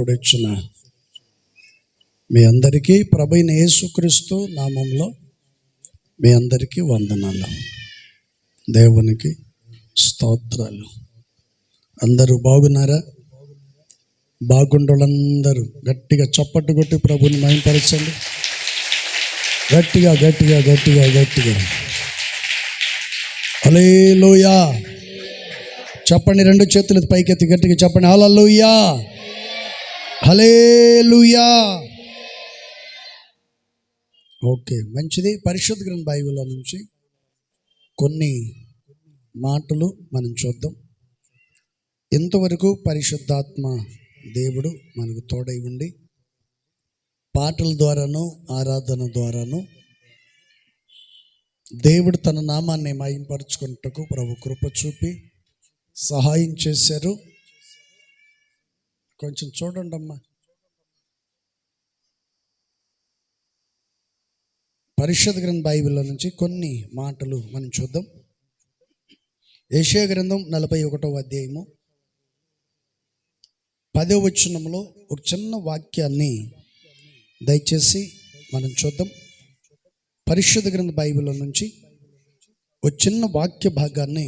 కూడొచ్చిన మీ అందరికీ ప్రభువైన యేసుక్రీస్తు నామంలో మీ అందరికీ వందనాలు. దేవునికి స్తోత్రాలు. అందరూ బాగున్నారా? బాగుండోళ్ళందరూ గట్టిగా చప్పట్టు కొట్టి ప్రభుని మహిమపరచండి. గట్టిగా గట్టిగా గట్టిగా గట్టిగా హల్లెలూయా చెప్పండి. రెండు చేతులు పైకెత్తి గట్టిగా చెప్పండి. హల్లెలూయా హల్లెలూయా. ఓకే, మంచిది. పరిశుద్ధ గ్రంథ బైబిల్లో నుంచి కొన్ని మాటలు మనం చూద్దాం. ఇంతవరకు పరిశుద్ధాత్మ దేవుడు మనకు తోడై ఉండి పాటల ద్వారాను ఆరాధన ద్వారాను దేవుడు తన నామాన్ని మహిమపరచుకున్నట్టుకు ప్రభు కృప చూపి సహాయం చేశారు. కొంచెం చూడండి అమ్మా. పరిశుద్ధ గ్రంథ బైబిల్లో నుంచి కొన్ని మాటలు మనం చూద్దాం. యెషయా గ్రంథం 41వ అధ్యాయము 10వ వచనంలో ఒక చిన్న వాక్యాన్ని దయచేసి మనం చూద్దాం. పరిశుద్ధ గ్రంథ బైబిల్లో నుంచి ఒక చిన్న వాక్య భాగాన్ని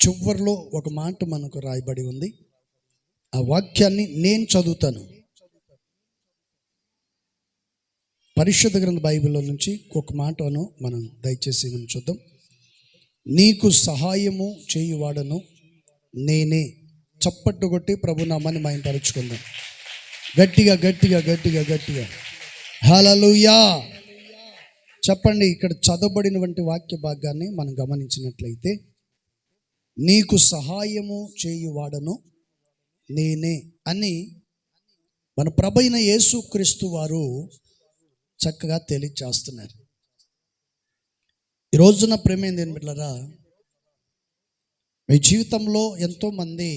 చివరిలో ఒక మాట మనకు రాయబడి ఉంది. ఆ వాక్యాన్ని నేను చదువుతాను. పరిశుద్ధ గ్రంథ బైబిల్లో నుంచి ఒక మాటను మనం దయచేసి మనం చూద్దాం. నీకు సహాయము చేయువాడను నేనే. చప్పట్టు కొట్టి ప్రభు నామాన్ని మహిమపరచుకుందాం. గట్టిగా గట్టిగా గట్టిగా గట్టిగా హల్లెలూయా చెప్పండి. ఇక్కడ చదవబడినటువంటి వాక్య భాగాన్ని మనం గమనించినట్లయితే, నీకు సహాయము చేయువాడను నేనే అని మన ప్రభువైన యేసుక్రీస్తు వారు చక్కగా తెలియచేస్తున్నారు. ఈ రోజున ప్రేమేంది బిడ్డలారా, మీ జీవితంలో ఎంతోమంది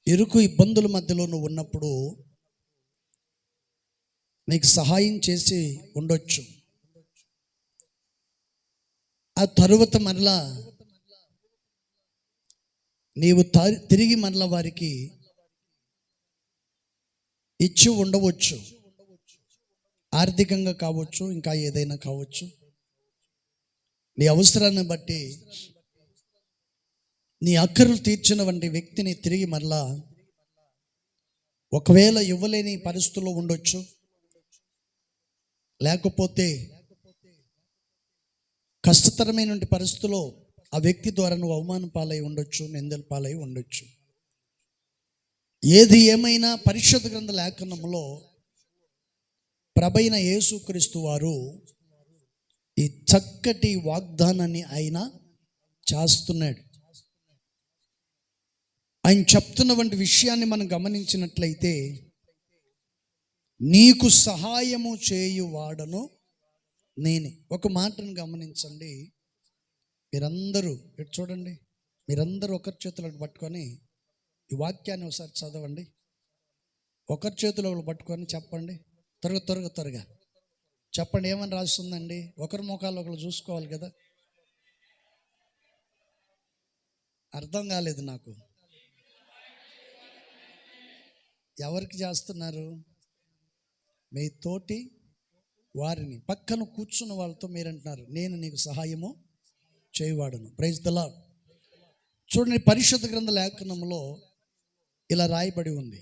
ఇరుకు ఇబ్బందుల మధ్యలో నువ్వు ఉన్నప్పుడు నీకు సహాయం చేసి ఉండొచ్చు. ఆ తరువాత మరలా నీవు తిరిగి మరలా వారికి ఇచ్చి ఉండవచ్చు. ఆర్థికంగా కావచ్చు, ఇంకా ఏదైనా కావచ్చు. నీ అవసరాన్ని బట్టి నీ అక్కర్లు తీర్చిన వంటి వ్యక్తిని తిరిగి మరలా ఒకవేళ ఇవ్వలేని పరిస్థితుల్లో ఉండొచ్చు. లేకపోతే కష్టతరమైన పరిస్థితుల్లో ఆ వ్యక్తి ద్వారా నువ్వు అవమానం పాలై ఉండొచ్చు, నిందల పాలై ఉండొచ్చు. ఏది ఏమైనా పరిశుద్ధ గ్రంథ లేఖనంలో ప్రభువైన యేసుక్రీస్తు వారు ఈ చక్కటి వాగ్దానాన్ని ఆయన చేస్తున్నాడు. ఆయన చెప్తున్నటువంటి విషయాన్ని మనం గమనించినట్లయితే, నీకు సహాయము చేయువాడను నేనే. ఒక మాటను గమనించండి. మీరందరూ ఇటు చూడండి. మీరందరూ ఒకరి చేతులు పట్టుకొని ఈ వాక్యాన్ని ఒకసారి చదవండి. ఒకరి చేతులు పట్టుకొని చెప్పండి. త్వరగా త్వరగా త్వరగా చెప్పండి. ఏమని రాస్తుందండి? ఒకరి ముఖాలు ఒకరు చూసుకోవాలి కదా. అర్థం కాలేదు నాకు. ఎవరికి చేస్తున్నారు? మీ తోటి వారిని, పక్కన కూర్చున్న వాళ్ళతో మీరు అంటున్నారు, నేను నీకు సహాయము చేయవాడను. Praise the Lord. చూడండి, పరిశుద్ధ గ్రంథ లేఖనంలో ఇలా రాయబడి ఉంది.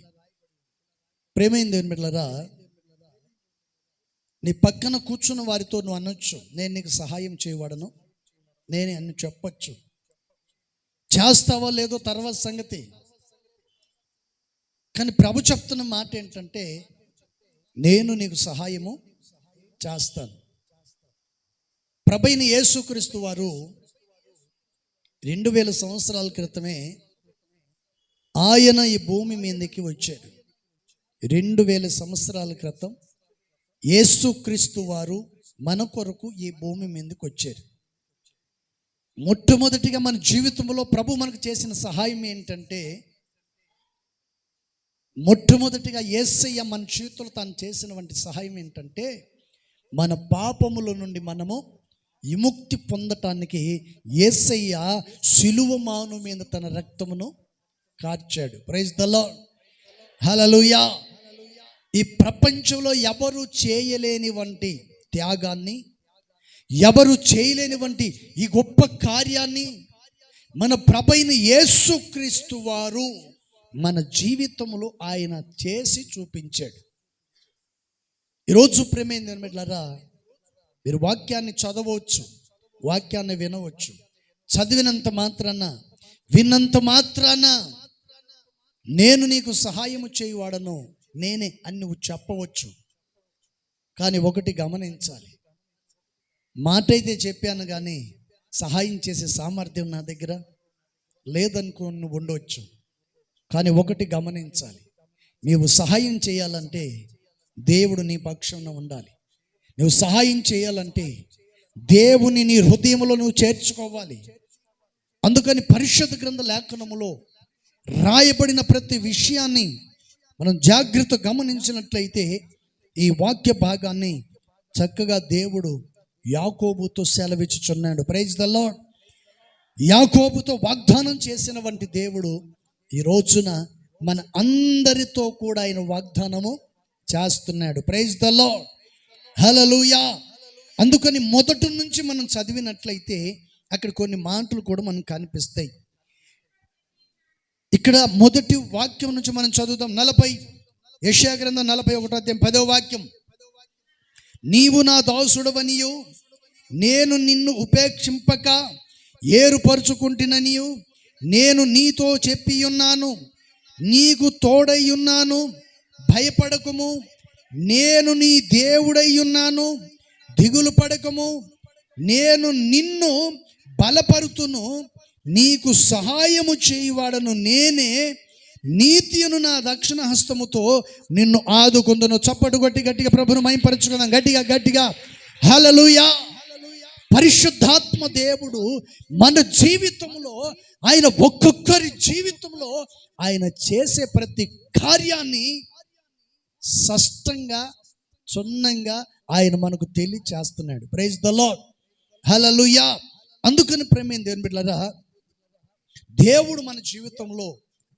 ప్రేమైంది బిడ్డలారా, నీ పక్కన కూర్చున్న వారితో నువ్వు అనొచ్చు, నేను నీకు సహాయం చేయవాడను నేనే అని చెప్పొచ్చు. చేస్తావో లేదో తర్వాత సంగతి. కానీ ప్రభు చెప్తున్న మాట ఏంటంటే, నేను నీకు సహాయము చేస్తాను. ప్రభువైన యేసుక్రీస్తు వారు 2000 సంవత్సరాల క్రితమే ఆయన ఈ భూమి మీదకి వచ్చారు. 2000 సంవత్సరాల క్రితం యేసుక్రీస్తు వారు మన కొరకు ఈ భూమి మీదకి వచ్చారు. మొట్టమొదటిగా మన జీవితంలో ప్రభు మనకు చేసిన సహాయం ఏంటంటే, మొట్టమొదటిగా యేసయ్య మన జీవితంలో తాను చేసినటువంటి సహాయం ఏంటంటే, మన పాపముల నుండి మనము విముక్తి పొందటానికి యేసయ్య సిలువ మాను మీద తన రక్తమును కార్చాడు. ప్రైజ్ ద లార్డ్, హల్లెలూయా. ఈ ప్రపంచంలో ఎవరు చేయలేని వంటి త్యాగాన్ని, ఎవరు చేయలేని వంటి ఈ గొప్ప కార్యాన్ని మన ప్రభువైన యేసుక్రీస్తు వారు మన జీవితంలో ఆయన చేసి చూపించాడు. ఈరోజు ప్రేమైన బిడ్డలారా, మీరు వాక్యాన్ని చదవచ్చు, వాక్యాన్ని వినవచ్చు. చదివినంత మాత్రాన, విన్నంత మాత్రాన నేను నీకు సహాయము చేయువాడను నేనే అని నువ్వు చెప్పవచ్చు. కానీ ఒకటి గమనించాలి, మాట అయితే చెప్పాను కానీ సహాయం చేసే సామర్థ్యం నా దగ్గర లేదనుకో నువ్వు ఉండవచ్చు. కానీ ఒకటి గమనించాలి, నీవు సహాయం చేయాలంటే దేవుడు నీ పక్షంలో ఉండాలి. నువ్వు సహాయం చేయాలంటే దేవుని నీ హృదయంలో నువ్వు చేర్చుకోవాలి. అందుకని పరిశుద్ధ గ్రంథ లేఖనములో రాయబడిన ప్రతి విషయాన్ని మనం జాగ్రత్త గమనించినట్లయితే ఈ వాక్య భాగాన్ని చక్కగా దేవుడు యాకోబుతో సెలవిచ్చుచున్నాడు. Praise the lord. యాకోబుతో వాగ్దానం చేసిన వంటి దేవుడు ఈ రోజున మన అందరితో కూడా ఆయన వాగ్దానము చేస్తున్నాడు. ప్రైజ్ ద లార్డ్, హల్లెలూయా. అందుకని మొదటి నుంచి మనం చదివినట్లయితే అక్కడ కొన్ని మాటలు కూడా మనకు కనిపిస్తాయి. ఇక్కడ మొదటి వాక్యం నుంచి మనం చదువుతాం. యెషయా గ్రంథం 41వ అధ్యాయం 10వ వాక్యం. నీవు నా దాసుడవనియు నేను నిన్ను ఉపేక్షింపక ఏరుపరుచుకుంటుననియు నేను నీతో చెప్పి ఉన్నాను, నీకు తోడై ఉన్నాను, భయపడకము, నేను నీ దేవుడై ఉన్నాను, దిగులు పడకము, నేను నిన్ను బలపరుతును, నీకు సహాయము చేయువాడను నేనే, నీతియును నా దక్షిణ హస్తముతో నిన్ను ఆదుకొందును. చప్పటు కొట్టి గట్టిగా ప్రభువును మహిమపరచుకుందాం. గట్టిగా హల్లెలూయా. పరిశుద్ధాత్మ దేవుడు మన జీవితంలో, ఆయన ఒక్కొక్కరి జీవితంలో ఆయన చేసే ప్రతి కార్యాన్ని స్పష్టంగా క్షుణ్ణంగా ఆయన మనకు తెలియచేస్తున్నాడు. ప్రైజ్ ద లార్డ్, హల్లెలూయా. అందుకని ప్రేమైన దేవుని బిడ్డలారా, దేవుడు మన జీవితంలో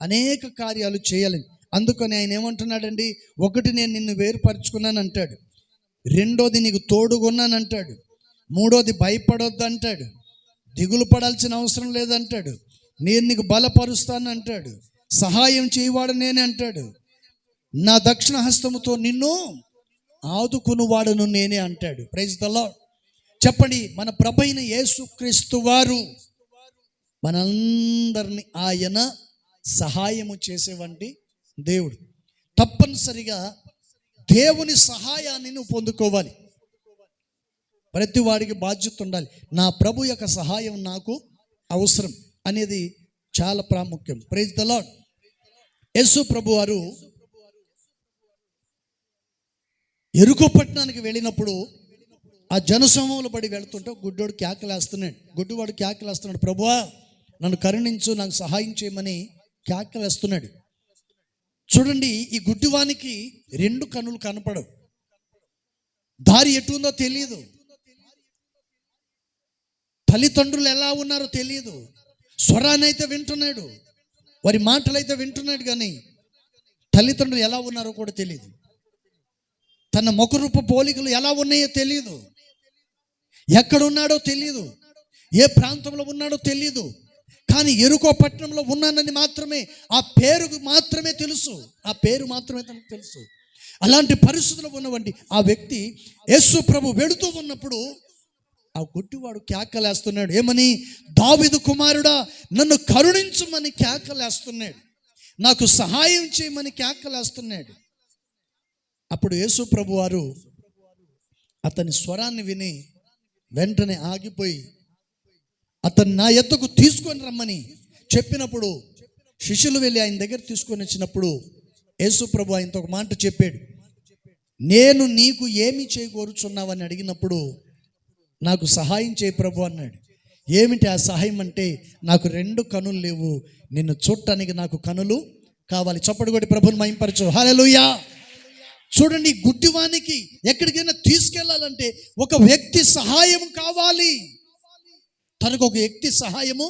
అనేక కార్యాలు చేయాలి. అందుకని ఆయన ఏమంటున్నాడండి, ఒకటి నేను నిన్ను వేరుపరుచుకున్నాను అంటాడు, రెండోది నీకు తోడుగున్నాను అంటాడు, మూడోది భయపడొద్దు అంటాడు, దిగులు పడాల్సిన అవసరం లేదంటాడు, నేను నీకు బలపరుస్తాను అంటాడు, సహాయం చేయవాడు నేనే అంటాడు, నా దక్షిణ హస్తముతో నిన్ను ఆదుకునివాడును నేనే అంటాడు. Praise the Lord. చెప్పండి, మన ప్రభువైన యేసుక్రీస్తు వారు మనందరినీ ఆయన సహాయము చేసేవంటి దేవుడు. తప్పనిసరిగా దేవుని సహాయాన్ని నువ్వు పొందుకోవాలి. ప్రతి వాడికి బాధ్యత ఉండాలి. నా ప్రభు యొక్క సహాయం నాకు అవసరం అనేది చాలా ప్రాముఖ్యం. Praise the lord. యేసు ప్రభు వారు యెరికో పట్టణానికి వెళ్ళినప్పుడు ఆ జనసమూహంలో పడి వెళుతుంటే గుడ్డివాడు కేకలేస్తున్నాడు, ప్రభువా నన్ను కరుణించు, నాకు సహాయం చేయమని కేకలేస్తున్నాడు. చూడండి, ఈ గుడ్డివానికి 2 కన్నులు కనపడవు, దారి ఎటుందో తెలియదు, తల్లిదండ్రులు ఎలా ఉన్నారో తెలియదు, స్వరాన్ని అయితే వింటున్నాడు, వారి మాటలైతే వింటున్నాడు, కానీ తల్లిదండ్రులు ఎలా ఉన్నారో కూడా తెలియదు, తన ముఖరూప పోలికలు ఎలా ఉన్నాయో తెలియదు, ఎక్కడున్నాడో తెలియదు, ఏ ప్రాంతంలో ఉన్నాడో తెలియదు. కానీ యెరికో పట్టణంలో ఉన్నానని మాత్రమే, ఆ పేరు మాత్రమే తెలుసు, ఆ పేరు మాత్రమే తనకు తెలుసు. అలాంటి పరిస్థితుల్లో ఉన్నవంటి ఆ వ్యక్తి యేసు ప్రభు వెడుతూ ఉన్నప్పుడు ఆ గుడ్డివాడు కేకలేస్తున్నాడు. ఏమని? దావీదు కుమారుడా నన్ను కరుణించమని కేకలేస్తున్నాడు, నాకు సహాయం చేయమని కేకలేస్తున్నాడు. అప్పుడు యేసు ప్రభు వారు అతని స్వరాన్ని విని వెంటనే ఆగిపోయి అతను నా యొద్దకు తీసుకొని రమ్మని చెప్పినప్పుడు శిష్యులు వెళ్ళి ఆయన దగ్గర తీసుకొని వచ్చినప్పుడు యేసు ప్రభు ఆయనతో ఒక మాట చెప్పాడు. నేను నీకు ఏమి చేయగోరుచున్నావని అడిగినప్పుడు నాకు సహాయం చేయి ప్రభు అన్నాడు. ఏమిటి ఆ సహాయం అంటే, నాకు 2 కనులు లేవు, నిన్ను చూడటానికి నాకు కనులు కావాలి. చప్పటి కొట్టి ప్రభువుని మహిమపరచు. హల్లెలూయా. చూడండి, గుడ్డివానికి ఎక్కడికైనా తీసుకెళ్లాలంటే ఒక వ్యక్తి సహాయం కావాలి, తనకు ఒక వ్యక్తి సహాయము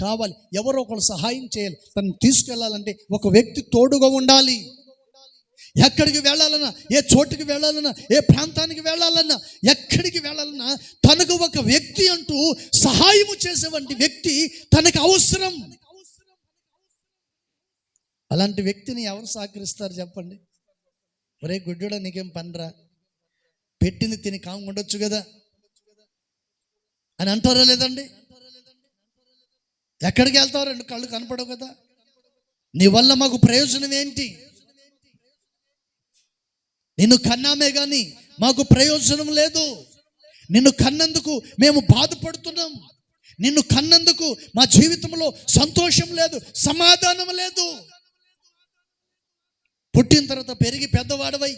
కావాలి, ఎవరో ఒకరు సహాయం చేయాలి. తను తీసుకెళ్ళాలంటే ఒక వ్యక్తి తోడుగా ఉండాలి. ఎక్కడికి వెళ్ళాలన్నా, ఏ చోటుకి వెళ్ళాలన్నా, ఏ ప్రాంతానికి వెళ్ళాలన్నా, ఎక్కడికి వెళ్ళాలన్నా తనకు ఒక వ్యక్తి అంటూ సహాయము చేసేవంటి వ్యక్తి తనకు అవసరం. అలాంటి వ్యక్తిని ఎవరు సహకరిస్తారు చెప్పండి? ఒరే గుడ్డుడా, నీకేం పనిరా, పెట్టింది తిని కాము ఉండొచ్చు కదా అని అంటారా లేదండి? ఎక్కడికి వెళ్తావు, రెండు కళ్ళు కనపడవు కదా, నీ వల్ల మాకు ప్రయోజనం ఏంటి? నిన్ను కన్నామే కానీ మాకు ప్రయోజనం లేదు. నిన్ను కన్నందుకు మేము బాధపడుతున్నాం. నిన్ను కన్నందుకు మా జీవితంలో సంతోషం లేదు, సమాధానం లేదు. పుట్టిన తర్వాత పెరిగి పెద్దవాడవై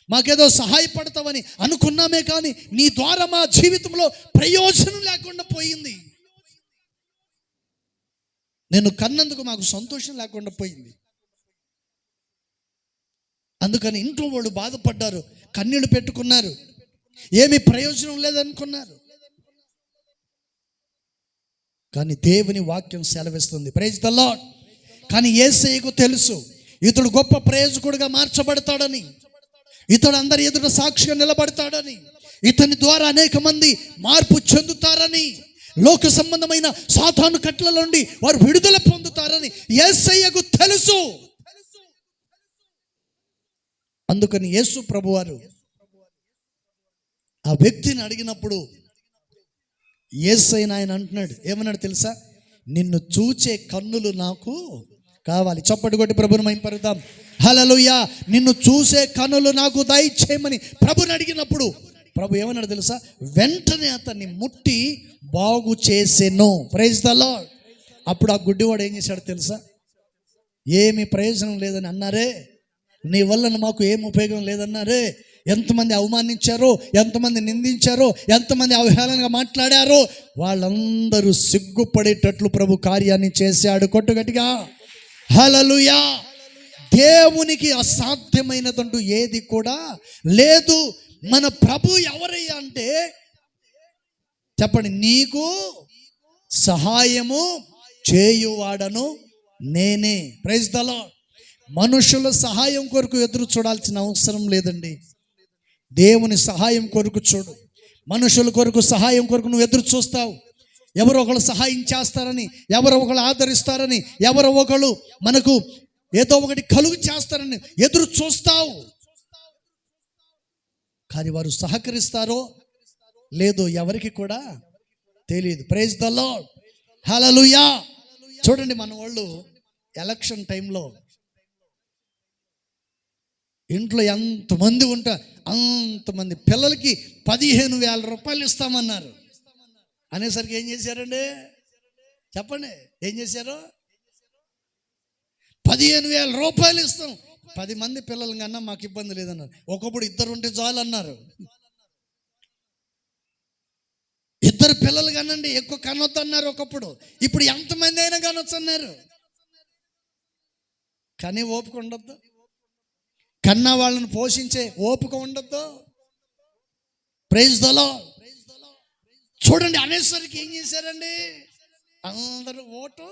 మాకేదో సహాయపడతావని అనుకున్నామే కానీ నీ ద్వారా మా జీవితంలో ప్రయోజనం లేకుండా పోయింది. నిన్ను కన్నందుకు మాకు సంతోషం లేకుండా పోయింది. అందుకని ఇంట్లో వాళ్ళు బాధపడ్డారు, కన్నీళ్లు పెట్టుకున్నారు, ఏమీ ప్రయోజనం లేదనుకున్నారు. కానీ దేవుని వాక్యం సెలవిస్తుంది, ప్రైజ్ ది లార్డ్. కానీ యేసయ్యకు తెలుసు ఇతడు గొప్ప ప్రయోజకుడిగా మార్చబడతాడని, ఇతడు అందరి ఎదుట సాక్షిగా నిలబడతాడని, ఇతని ద్వారా అనేక మంది మార్పు చెందుతారని, లోక సంబంధమైన సాతాను కట్ల నుండి వారు విడుదల పొందుతారని యేసయ్యకు తెలుసు. అందుకని యేసు ప్రభువారు ఆ వ్యక్తిని అడిగినప్పుడు యేసయ్యను ఆయన అంటున్నాడు, ఏమన్నాడు తెలుసా? నిన్ను చూచే కన్నులు నాకు కావాలి. చప్పటి కొట్టి ప్రభుని మహిమపరుద్దాం. హల్లెలూయా. నిన్ను చూసే కన్నులు నాకు దయచేయమని ప్రభుని అడిగినప్పుడు ప్రభు ఏమన్నాడు తెలుసా? వెంటనే అతన్ని ముట్టి బాగు చేసెను. Praise the Lord. అప్పుడు ఆ గుడ్డివాడు ఏం చేశాడు తెలుసా? ఏమి ప్రయోజనం లేదని అన్నారే, నీ వలన మాకు ఏం ఉపయోగం లేదన్నారే, ఎంతమంది అవమానించారో, ఎంతమంది నిందించారో, ఎంతమంది అవహేళనగా మాట్లాడారో వాళ్ళందరూ సిగ్గుపడేటట్లు ప్రభు కార్యాన్ని చేశాడు. కొట్టు గట్టిగా హల్లెలూయా. దేవునికి అసాధ్యమైనదంటూ ఏది కూడా లేదు. మన ప్రభు ఎవరయ్యా అంటే చెప్పండి, నీకు సహాయము చేయువాడను నేనే. Praise the Lord. మనుషుల సహాయం కొరకు ఎదురు చూడాల్సిన అవసరం లేదండి. దేవుని సహాయం కొరకు చూడు. మనుషుల కొరకు సహాయం కొరకు నువ్వు ఎదురు చూస్తావు. ఎవరో ఒకళ్ళు సహాయం చేస్తారని, ఎవరో ఒకళ్ళు ఆదరిస్తారని, ఎవరో ఒకళ్ళు మనకు ఏదో ఒకటి కలుగు చేస్తారని ఎదురు చూస్తావు. కానీ వారు సహకరిస్తారో లేదో ఎవరికి కూడా తెలియదు. Praise the lord. హల్లెలూయా. చూడండి, మన వాళ్ళు ఎలక్షన్ టైంలో ఇంట్లో ఎంతమంది ఉంటారు, అంతమంది పిల్లలకి 15,000 రూపాయలు ఇస్తామన్నారు అనేసరికి ఏం చేశారండి చెప్పండి? ఏం చేశారు? 15,000 రూపాయలు ఇస్తాం, 10 మంది పిల్లల కన్నా మాకు ఇబ్బంది లేదన్నారు. ఒకప్పుడు 2 ఉంటే చాలు అన్నారు. 2 పిల్లలు కనండి, ఎక్కువ కనొద్దు అన్నారు ఒకప్పుడు. ఇప్పుడు ఎంతమంది అయినా కనొచ్చు అన్నారు. కానీ ఓపిక ఉండొద్దు, కన్నా వాళ్ళని పోషించే ఓపిక ఉండొద్దు. Praise the Lord. చూడండి, అనేసరికి ఏం చేశారండి? అందరూ ఓటు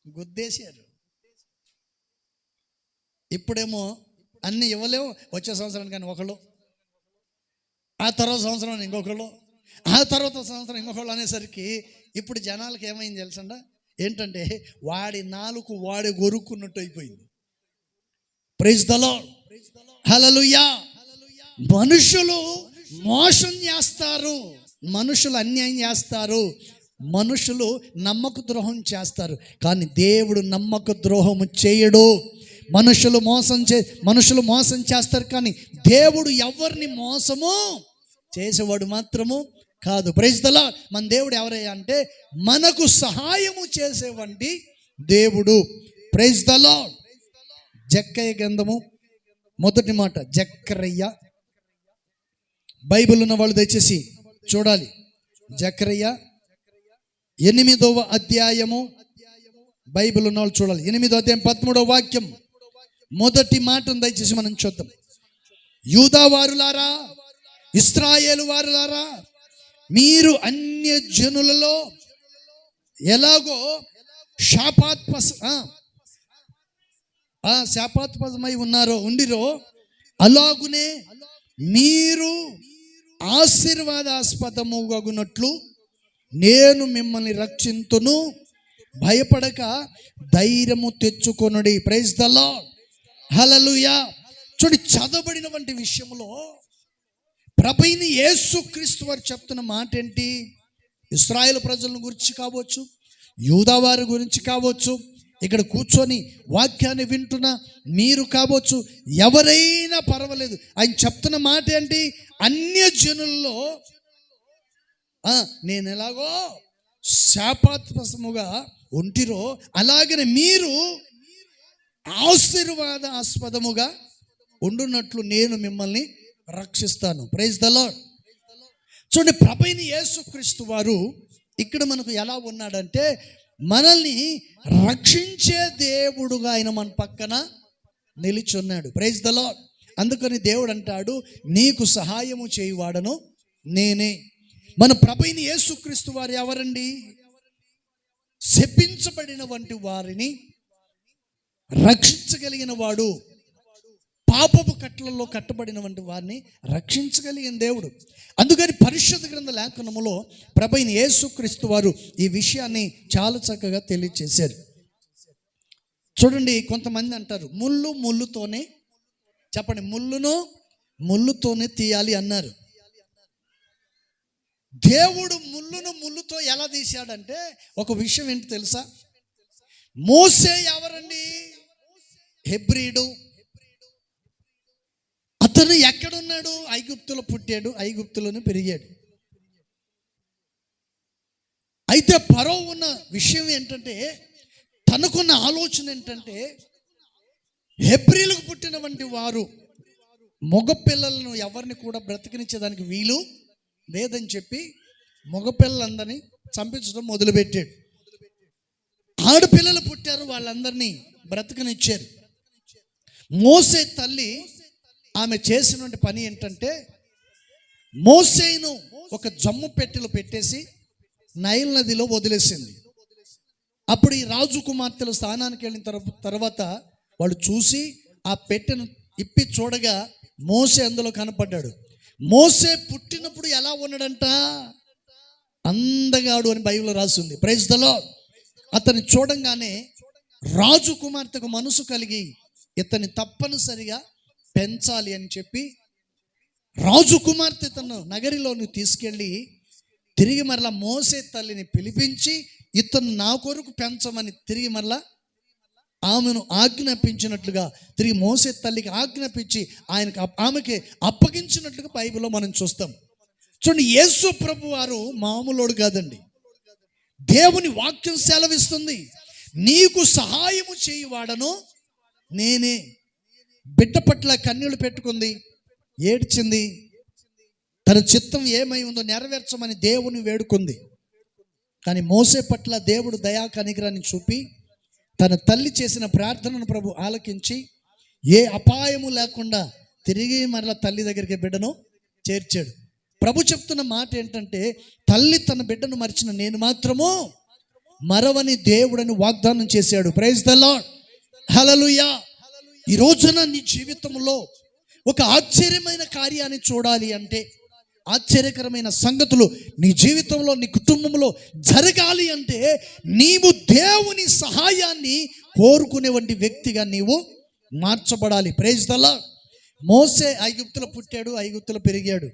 గుద్దేశారు. ఇప్పుడేమో అన్నీ ఇవ్వలేము, వచ్చే సంవత్సరానికి కానీ ఒకళ్ళు, ఆ తర్వాత సంవత్సరం ఇంకొకళ్ళు, ఆ తర్వాత సంవత్సరం ఇంకొకళ్ళు అనేసరికి ఇప్పుడు జనాలకు ఏమైంది తెలుసండి? ఏంటంటే వాడి నాలుగు వాడి గొరుక్కున్నట్టు అయిపోయింది. Praise the lord. హల్లెలూయా. మనుషులు మోసం చేస్తారు, మనుషులు అన్యాయం చేస్తారు, మనుషులు నమ్మక ద్రోహం చేస్తారు. కానీ దేవుడు నమ్మక ద్రోహం చేయడు. మనుషులు మోసం చేస్తారు, కానీ దేవుడు ఎవరిని మోసము చేసేవాడు మాత్రము కాదు. Praise the Lord. మన దేవుడు ఎవరయ్యా అంటే మనకు సహాయము చేసేవంటి దేవుడు. Praise the lord. జక్కయ్య గ్రంథము మొదటి మాట, జకర్య. బైబిల్ ఉన్న వాళ్ళు దయచేసి చూడాలి. జకర్య 8వ అధ్యాయము, బైబిల్ ఉన్న వాళ్ళు చూడాలి. 8వ అధ్యాయం 13వ వాక్యం మొదటి మాటను దయచేసి మనం చూద్దాం. యూదా వారులారా, ఇశ్రాయేలు వారులారా, మీరు అన్య జనులలో ఎలాగో శాపాత్మకమై ఉండిరో అలాగునే మీరు ఆశీర్వాదాస్పదముగునట్లు నేను మిమ్మల్ని రక్షింతును, భయపడక ధైర్యము తెచ్చుకొనుడి. ప్రైజ్ ద లార్డ్, హల్లెలూయా. చూడండి, చదవబడినటువంటి విషయంలో ప్రభువైన యేసుక్రీస్తు వారు చెప్తున్న మాట ఏంటి? ఇశ్రాయేలు ప్రజల గురించి కావచ్చు, యూదా వారి గురించి కావచ్చు, ఇక్కడ కూర్చొని వాక్యాన్ని వింటున్న మీరు కావచ్చు, ఎవరైనా పర్వాలేదు, ఆయన చెప్తున్న మాట ఏంటి? అన్యజనుల్లో నేను ఎలాగో శాపాత్మకముగా ఉంటిరో అలాగనే మీరు ఆశీర్వాదాస్పదముగా ఉండునట్లు నేను మిమ్మల్ని రక్షిస్తాను. Praise the lord. చూడండి, ప్రభువైన యేసుక్రీస్తు వారు ఇక్కడ మనకు ఎలా ఉన్నాడంటే మనల్ని రక్షించే దేవుడుగా ఆయన మన పక్కన నిలిచి ఉన్నాడు. Praise the lord. అందుకని దేవుడు అంటాడు, నీకు సహాయము చేయువాడను నేనే. మన ప్రభువైన యేసుక్రీస్తు వారు ఎవరండి? శపించబడిన వంటి వారిని రక్షించగలిగిన వాడు, పాపపు కట్లలో కట్టబడిన వంటి వారిని రక్షించగలిగిన దేవుడు. అందుకని పరిశుద్ధ గ్రంథ లేఖనములో ప్రభువైన యేసుక్రీస్తు వారు ఈ విషయాన్ని చాలా చక్కగా తెలియచేశారు. చూడండి, కొంతమంది అంటారు ముళ్ళుతోనే, చెప్పండి, ముళ్ళుతోనే తీయాలి అన్నారు. దేవుడు ముళ్ళుతో ఎలా తీశాడంటే ఒక విషయం ఏంటి తెలుసా? మోసే ఎవరండి? హెబ్రీడు. అతను ఎక్కడున్నాడు? ఐగుప్తులో పుట్టాడు, ఐగుప్తులోనే పెరిగాడు. అయితే ఫరో ఉన్న విషయం ఏంటంటే, తనకున్న ఆలోచన ఏంటంటే హెబ్రీలకు పుట్టిన వంటి వారు మగపిల్లలను ఎవరిని కూడా బ్రతికినిచ్చేదానికి వీలు లేదని చెప్పి మగపిల్లలందరినీ చంపించడం మొదలుపెట్టాడు. ఆడపిల్లలు పుట్టారు, వాళ్ళందరినీ బ్రతకనిచ్చారు. మోసే తల్లి ఆమె చేసినటువంటి పని ఏంటంటే మోసేను ఒక జమ్ము పెట్టెలో పెట్టేసి నైల్ నదిలో వదిలేసింది. అప్పుడు ఈ రాజు కుమార్తెలు స్థానానికి వెళ్ళిన తర్వాత వాళ్ళు చూసి ఆ పెట్టెను ఇప్పి చూడగా మోసే అందులో కనపడ్డాడు. మోసే పుట్టినప్పుడు ఎలా ఉన్నాడంట? అందగాడు అని బైబిల్లో రాసింది. Praise the Lord. అతన్ని చూడంగానే రాజు కుమార్తెకు మనసు కలిగి ఇతన్ని తప్పనిసరిగా పెంచాలి అని చెప్పి రాజు కుమార్తె తను నగరిలోని తీసుకెళ్ళి తిరిగి మరలా మోసే తల్లిని పిలిపించి ఇతను నా కొరకు పెంచమని తిరిగి మరలా ఆమెను ఆజ్ఞాపించినట్లుగా తిరిగి మోసే తల్లికి ఆజ్ఞాపించి ఆమెకి అప్పగించినట్లుగా బైబిల్లో మనం చూస్తాం. చూడండి, యేసు ప్రభు వారు మామూలోడు కాదండి. దేవుని వాక్యం సెలవిస్తుంది, నీకు సహాయము చేయువాడను నేనే. బిడ్డ పట్ల కన్నీళ్లు పెట్టుకుంది, ఏడ్చింది, తన చిత్తం ఏమై ఉందో నెరవేర్చమని దేవుని వేడుకుంది. కానీ మోసే పట్ల దేవుడు దయా కనికరాన్ని చూపి తన తల్లి చేసిన ప్రార్థనను ప్రభు ఆలకించి ఏ అపాయము లేకుండా తిరిగి మరలా తల్లి దగ్గరికి బిడ్డను చేర్చాడు. ప్రభు చెప్తున్న మాట ఏంటంటే, తల్లి తన బిడ్డను మరిచిన నేను మాత్రము మరవని దేవుడని వాగ్దానం చేశాడు. ప్రైజ్ ద లార్డ్, హల్లెలూయా. ఈ రోజున నీ జీవితంలో ఒక ఆశ్చర్యమైన కార్యాన్ని చూడాలి అంటే, ఆశ్చర్యకరమైన సంగతులు నీ జీవితంలో నీ కుటుంబంలో జరగాలి అంటే నీవు దేవుని సహాయాన్ని కోరుకునే వంటి వ్యక్తిగా నీవు మార్చబడాలి. Praise the lord. మోసే ఐగుప్తులో పుట్టాడు, ఐగుప్తులో పెరిగాడు.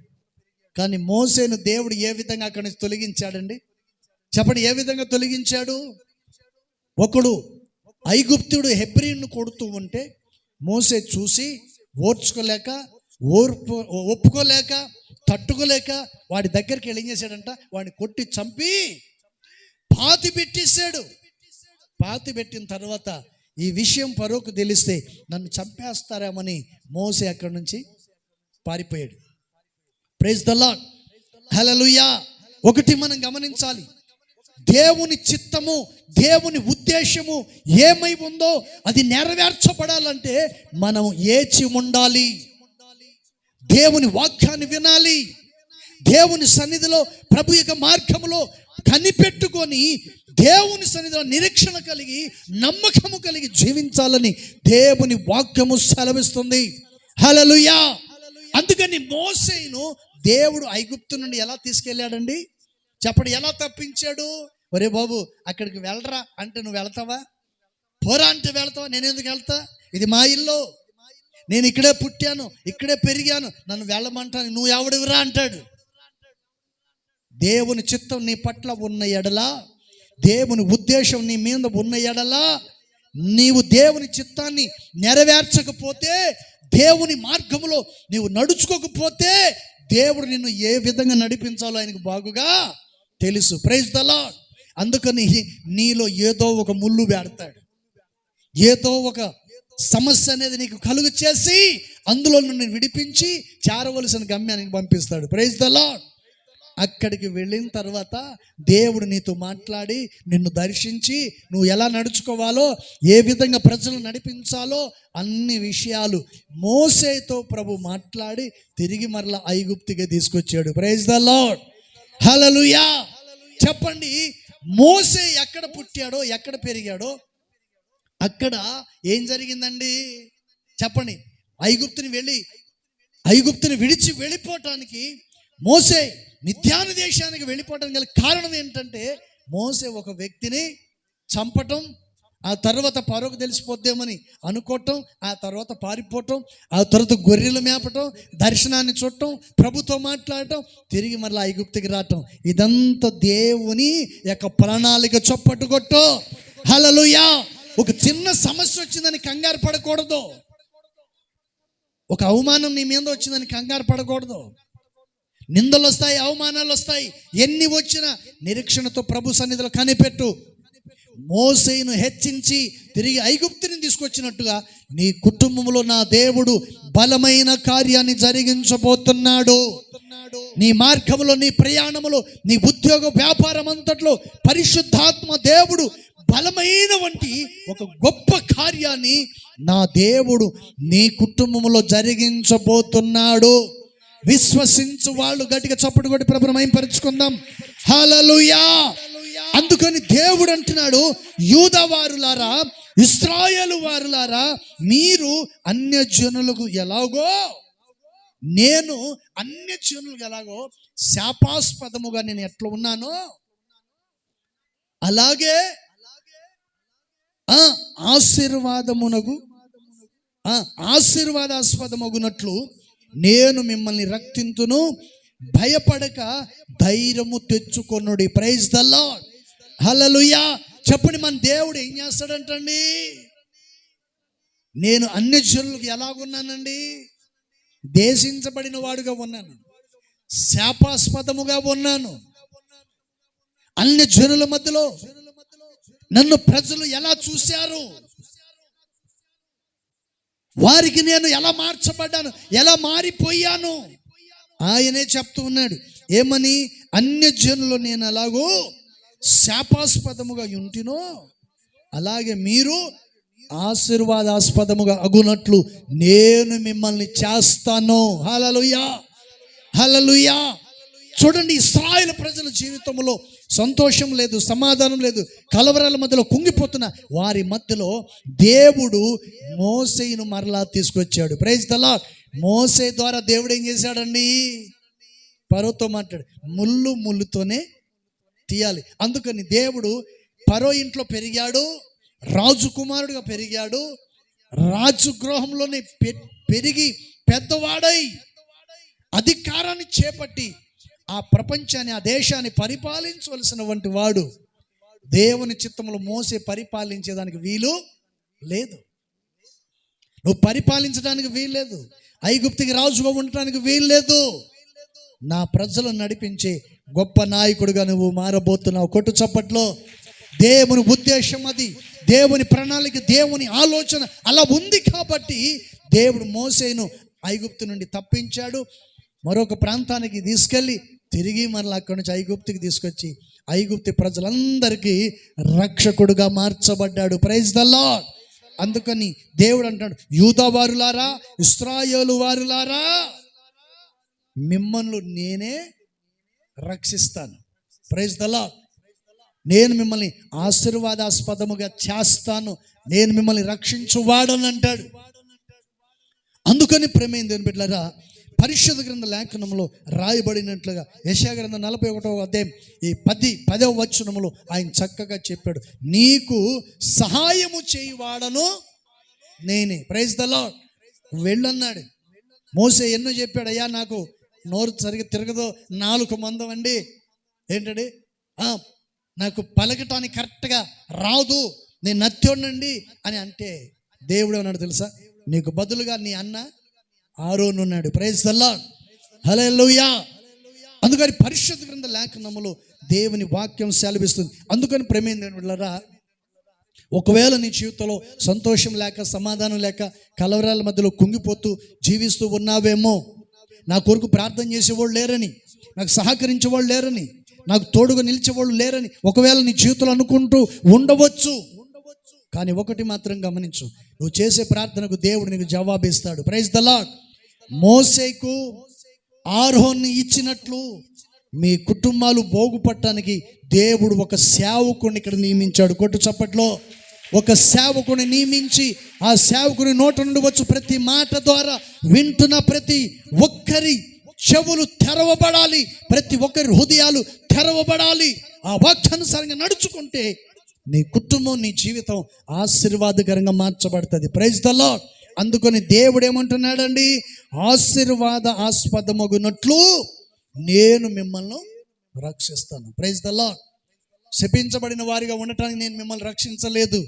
కానీ మోసేను దేవుడు ఏ విధంగా అక్కడి నుంచి తొలగించాడండి? చెప్పండి, ఏ విధంగా తొలగించాడు? ఒకడు ఐగుప్తుడు హెబ్రీను కొడుతూ ఉంటే మోసే చూసి ఓర్చుకోలేక ఒప్పుకోలేక తట్టుకోలేక వాడి దగ్గరికి వెళ్ళి ఏం చేశాడంట? వాడిని కొట్టి చంపి పాతి పెట్టేశాడు. పాతి పెట్టిన తర్వాత ఈ విషయం ఫరోకు తెలిస్తే నన్ను చంపేస్తారేమని మోసే అక్కడి నుంచి పారిపోయాడు. ప్రైజ్ ద లార్డ్, హల్లెలూయా. ఒకటి మనం గమనించాలి, దేవుని చిత్తము, దేవుని ఉద్దేశము ఏమై ఉందో అది నెరవేర్చబడాలంటే మనం ఏచి ఉండాలి. దేవుని వాక్యాన్ని వినాలి. దేవుని సన్నిధిలో ప్రభు యొక్క మార్గంలో కనిపెట్టుకొని దేవుని సన్నిధిలో నిరీక్షణ కలిగి నమ్మకము కలిగి జీవించాలని దేవుని వాక్యము సెలవిస్తుంది. హల్లెలూయా. అందుకని మోషేను దేవుడు ఐగుప్తు నుండి ఎలా తీసుకెళ్ళాడండి చెప్పండి? ఎలా తప్పించాడు? ఒరే బాబు అక్కడికి వెళ్ళరా అంటే నువ్వు వెళ్తావా? పోరా అంటే వెళ్తావా? నేను ఎందుకు వెళ్తా? ఇది మా ఇల్లు, నేను ఇక్కడే పుట్టాను, ఇక్కడే పెరిగాను, నన్ను వెళ్ళమంటాను, నువ్వు ఎవడివిరా అంటాడు. దేవుని చిత్తం నీ పట్ల ఉన్న ఎడలా, దేవుని ఉద్దేశం నీ మీద ఉన్న ఎడలా, నీవు దేవుని చిత్తాన్ని నెరవేర్చకపోతే, దేవుని మార్గంలో నీవు నడుచుకోకపోతే, దేవుడు నిన్ను ఏ విధంగా నడిపించాలో ఆయనకు బాగుగా తెలుసు. Praise the lord. అందుకని నీలో ఏదో ఒక ముళ్ళు పెడతాడు, ఏదో ఒక సమస్య అనేది నీకు కలుగు చేసి అందులో నుండి విడిపించి చేరవలసిన గమ్యానికి పంపిస్తాడు. Praise the Lord. అక్కడికి వెళ్ళిన తర్వాత దేవుడు నీతో మాట్లాడి నిన్ను దర్శించి నువ్వు ఎలా నడుచుకోవాలో, ఏ విధంగా ప్రజలను నడిపించాలో అన్ని విషయాలు మోషేతో ప్రభు మాట్లాడి తిరిగి మరలా ఐగుప్తుకి తీసుకొచ్చాడు. Praise the lord. హల్లెలూయా. చెప్పండి, మోషే ఎక్కడ పుట్టాడో, ఎక్కడ పెరిగాడో, అక్కడ ఏం జరిగిందండి చెప్పండి? ఐగుప్తుని విడిచి వెళ్ళిపోవటానికి, మోషే మిద్యాను దేశానికి వెళ్ళిపోవడానికి గల కారణం ఏంటంటే, మోషే ఒక వ్యక్తిని చంపటం, ఆ తర్వాత పరోకు తెలిసిపోద్దేమని అనుకోవటం, ఆ తర్వాత పారిపోవటం, ఆ తర్వాత గొర్రెలు మేపటం, దర్శనాన్ని చూడటం, ప్రభుతో మాట్లాడటం, తిరిగి మరలా ఐగుప్తుకి రావటం, ఇదంతా దేవుని యొక్క ప్రణాళిక చొప్పట్టు కొట్టు. హల్లెలూయా. ఒక చిన్న సమస్య వచ్చిందని కంగారు పడకూడదు, ఒక అవమానం నీ మీద వచ్చిందని కంగారు పడకూడదు. నిందలు వస్తాయి, అవమానాలు వస్తాయి, ఎన్ని వచ్చినా నిరీక్షణతో ప్రభు సన్నిధిలో కనిపెట్టు. మోషేను హెచ్చించి తిరిగి ఐగుప్తుని తీసుకొచ్చినట్టుగా నీ కుటుంబంలో నా దేవుడు బలమైన కార్యాన్ని జరిగించబోతున్నాడు. నీ మార్గములో, నీ ప్రయాణములో, నీ ఉద్యోగ వ్యాపారం అంతట్లో పరిశుద్ధాత్మ దేవుడు బలమైన వంటి ఒక గొప్ప కార్యాన్ని నా దేవుడు నీ కుటుంబంలో జరిగించబోతున్నాడు. విశ్వసించు వాళ్ళు గట్టిగా చప్పటి కొట్టి ప్రభువును మహిమపరచుకుందాం. హల్లెలూయా. అందుకని దేవుడు అంటున్నాడు, యూదా వారులారా, ఇశ్రాయేలు వారులారా, మీరు అన్యజనులకు ఎలాగో, నేను అన్యజనులకు ఎలాగో శాపాస్పదముగా నేను ఎట్లా ఉన్నానో, అలాగే ఆశీర్వాదాస్పదమగునట్లు నేను మిమ్మల్ని రక్షింతును, భయపడక ధైర్యము తెచ్చుకొనుడి. Praise the lord. హల్లెలూయా. చెప్పండి, మన దేవుడు ఏం చేస్తాడంటండి? నేను అన్ని జనులకు ఎలాగున్నానండి? దేశించబడిన వాడుగా ఉన్నాను, శాపాస్పదముగా ఉన్నాను. అన్ని జనుల మధ్యలో నన్ను ప్రజలు ఎలా చూశారు, వారికి నేను ఎలా మార్చబడ్డాను, ఎలా మారిపోయాను, ఆయనే చెప్తూ ఉన్నాడు. ఏమని? అన్యజనులు నేను ఎలాగో శాపాస్పదముగా ఉంటినో, అలాగే మీరు ఆశీర్వాదాస్పదముగా అగునట్లు నేను మిమ్మల్ని చేస్తాను. హల్లెలూయా. హల్లెలూయా. చూడండి, ఇశ్రాయేలు ప్రజల జీవితంలో సంతోషం లేదు, సమాధానం లేదు, కలవరాల మధ్యలో కుంగిపోతున్న వారి మధ్యలో దేవుడు మోషేను మరలా తీసుకొచ్చాడు. Praise the lord. మోషే ద్వారా దేవుడు ఏం చేశాడండి? ఫరోతో మాట్లాడు, ముళ్ళుతోనే తీయాలి. అందుకని దేవుడు ఫరో ఇంట్లో పెరిగాడు, రాజు కుమారుడుగా పెరిగాడు, రాజు గృహంలోనే పెరిగి పెద్దవాడై అధికారాన్ని చేపట్టి ఆ ప్రపంచాన్ని, ఆ దేశాన్ని పరిపాలించవలసిన వంటి వాడు. దేవుని చిత్తంలో మోసే పరిపాలించేదానికి వీలు లేదు, నువ్వు పరిపాలించడానికి వీలు లేదు, ఐగుప్తుకి రాజుగా ఉండటానికి వీలు లేదు. నా ప్రజలను నడిపించే గొప్ప నాయకుడిగా నువ్వు మారబోతున్నావు. కొట్టు చప్పట్లో. దేవుని ఉద్దేశం అది, దేవుని ప్రణాళిక, దేవుని ఆలోచన అలా ఉంది కాబట్టి దేవుడు మోషేను ఐగుప్తు నుండి తప్పించాడు, మరొక ప్రాంతానికి తీసుకెళ్ళి తిరిగి మరలా అక్కడి నుంచి ఐగుప్తుకి తీసుకొచ్చి ఐగుప్తు ప్రజలందరికీ రక్షకుడుగా మార్చబడ్డాడు. Praise the lord. అందుకని దేవుడు అంటాడు, యూదా వారులారా, ఇశ్రాయేలు వారులారా, మిమ్మల్ని నేనే రక్షిస్తాను. Praise the lord. నేను మిమ్మల్ని ఆశీర్వాదాస్పదముగా చేస్తాను, నేను మిమ్మల్ని రక్షించువాడని అంటాడు. అందుకని ప్రేమైన దేవుని బిడ్డలారా, పరిశుద్ధ గ్రంథ లేఖనంలో రాయబడినట్లుగా యెషయా గ్రంథం 41వ అధ్యాయం ఈ 10వ వచనములో ఆయన చక్కగా చెప్పాడు, నీకు సహాయము చేయువాడను నేనే. Praise the lord. వెళ్ళన్నాడు. మోసే ఎన్నో చెప్పాడు, అయ్యా నాకు నోరు సరిగ్గా తిరగదు, నాలుక మందం అండి, ఏంటండి నాకు పలకటానికి కరెక్ట్గా రాదు, నేను నత్యోనండి అని అంటే దేవుడు అన్నాడు తెలుసా, నీకు బదులుగా నీ అన్న ఆరోను ఉన్నాడు. Praise the lord. హల్లెలూయా. అందుకని పరిశుద్ధ గ్రంథ లేఖనములో దేవుని వాక్యం సెలవిస్తుంది. అందుకని ప్రేమేంద్రులారా, ఒకవేళ నీ జీవితంలో సంతోషం లేక, సమాధానం లేక, కలవరాల మధ్యలో కుంగిపోతూ జీవిస్తూ ఉన్నావేమో, నా కొరకు ప్రార్థన చేసేవాళ్ళు లేరని, నాకు సహకరించేవాళ్ళు లేరని, నాకు తోడుగా నిలిచేవాళ్ళు లేరని ఒకవేళ నీ జీవితంలో అనుకుంటూ ఉండవచ్చు. కానీ ఒకటి మాత్రం గమనించు, నువ్వు చేసే ప్రార్థనకు దేవుడు నీకు జవాబిస్తాడు. Praise the lord. మోసేకు ఆరోన్ని ఇచ్చినట్లు మీ కుటుంబాలు బాగుపడటానికి దేవుడు ఒక సేవకుని ఇక్కడ నియమించాడు. కొట్టు చప్పట్లో. ఒక సేవకుని నియమించి ఆ సేవకుని నోట నుండి వచ్చు ప్రతి మాట ద్వారా వింటున్న ప్రతి ఒక్కరి చెవులు తెరవబడాలి, ప్రతి ఒక్కరి హృదయాలు తెరవబడాలి. ఆ వాక్యానుసారంగా నడుచుకుంటే నీ కుటుంబం, నీ జీవితం ఆశీర్వాదకరంగా మార్చబడుతుంది. Praise the lord. అందుకని దేవుడు ఏమంటున్నాడండి, ఆశీర్వాద ఆస్పదమగునట్లు నేను మిమ్మల్ని రక్షిస్తాను. Praise the lord. శపించబడిన వారిగా ఉండటానికి నేను మిమ్మల్ని రక్షించలేదు,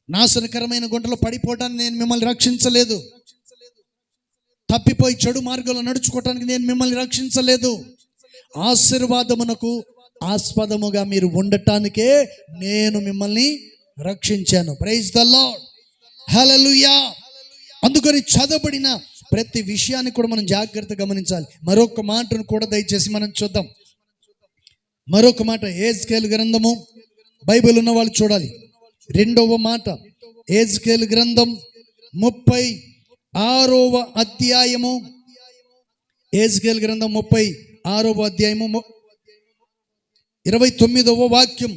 నాశనకరమైన గుంటలో పడిపోవటానికి నేను మిమ్మల్ని రక్షించలేదు, తప్పిపోయి చెడు మార్గంలో నడుచుకోవటానికి నేను మిమ్మల్ని రక్షించలేదు. ఆశీర్వాదమునకు ఆస్పదముగా మీరు ఉండటానికే నేను మిమ్మల్ని రక్షించాను. Praise the lord. హల్లెలూయా. అందుకని చదవబడిన ప్రతి విషయాన్ని కూడా మనం జాగ్రత్తగా గమనించాలి. మరొక మాటను కూడా దయచేసి మనం చూద్దాం. మరొక మాట యెహెజ్కేలు గ్రంథము, బైబిల్ ఉన్న వాళ్ళు చూడాలి. 2వ మాట యెహెజ్కేలు గ్రంథం 36వ అధ్యాయము. యెహెజ్కేలు గ్రంథం 36వ అధ్యాయము 29వ వాక్యం.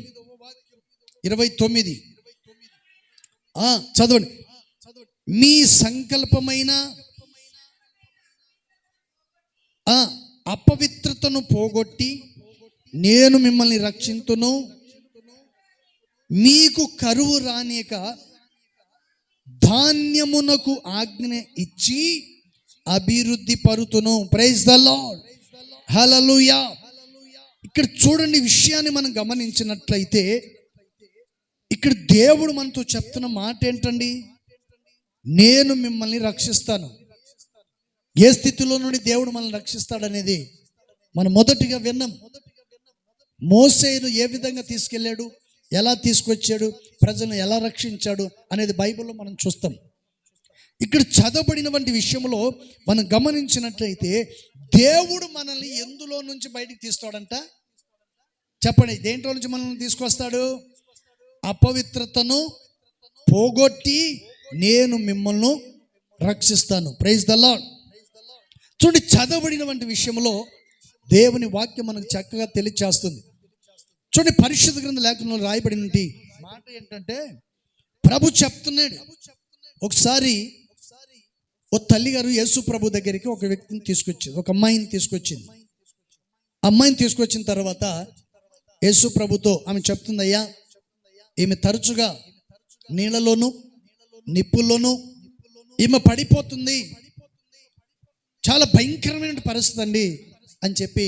29 చదవండి. మీ సంకల్పమైన అపవిత్రతను పోగొట్టి నేను మిమ్మల్ని రక్షింతును, మీకు కరువు రానిక ధాన్యమునకు ఆజ్ఞ ఇచ్చి అభివృద్ధి పరుతును. Praise the lord. హల్లెలూయా. ఇక్కడ చూడండి, విషయాన్ని మనం గమనించినట్లయితే ఇక్కడ దేవుడు మనతో చెప్తున్న మాట ఏంటండి, నేను మిమ్మల్ని రక్షిస్తాను. ఏ స్థితిలో నుండి దేవుడు మనల్ని రక్షిస్తాడనేది మనం మొదటిగా విన్నాం. మోసేను ఏ విధంగా తీసుకెళ్ళాడు, ఎలా తీసుకొచ్చాడు, ప్రజలను ఎలా రక్షించాడు అనేది బైబిల్లో మనం చూస్తాం. ఇక్కడ చదవబడినటువంటి విషయంలో మనం గమనించినట్లయితే దేవుడు మనల్ని ఎందులో నుంచి బయటికి తీస్తాడంట చెప్పండి. దేంట్లో నుంచి మనల్ని తీసుకొస్తాడు? అపవిత్రతను పోగొట్టి నేను మిమ్మల్ని రక్షిస్తాను. Praise the lord. చూడండి, చదవబడినటువంటి విషయంలో దేవుని వాక్యం మనకు చక్కగా తెలియచేస్తుంది. చూడండి, పరిశుద్ధ గ్రంథ లేఖనంలో రాయబడిన మాట ఏంటంటే, ప్రభు చెప్తున్నాడు. ఒకసారి ఓ తల్లిగారు యేసు ప్రభు దగ్గరికి ఒక వ్యక్తిని తీసుకొచ్చింది, ఒక అమ్మాయిని తీసుకొచ్చింది. అమ్మాయిని తీసుకొచ్చిన తర్వాత యేసు ప్రభుతో ఆమె చెప్తుంది, అయ్యా ఈమె తరచుగా నీళ్ళలోను నిప్పుల్లోనూ ఈమె పడిపోతుంది, చాలా భయంకరమైన పరిస్థితి అండి అని చెప్పి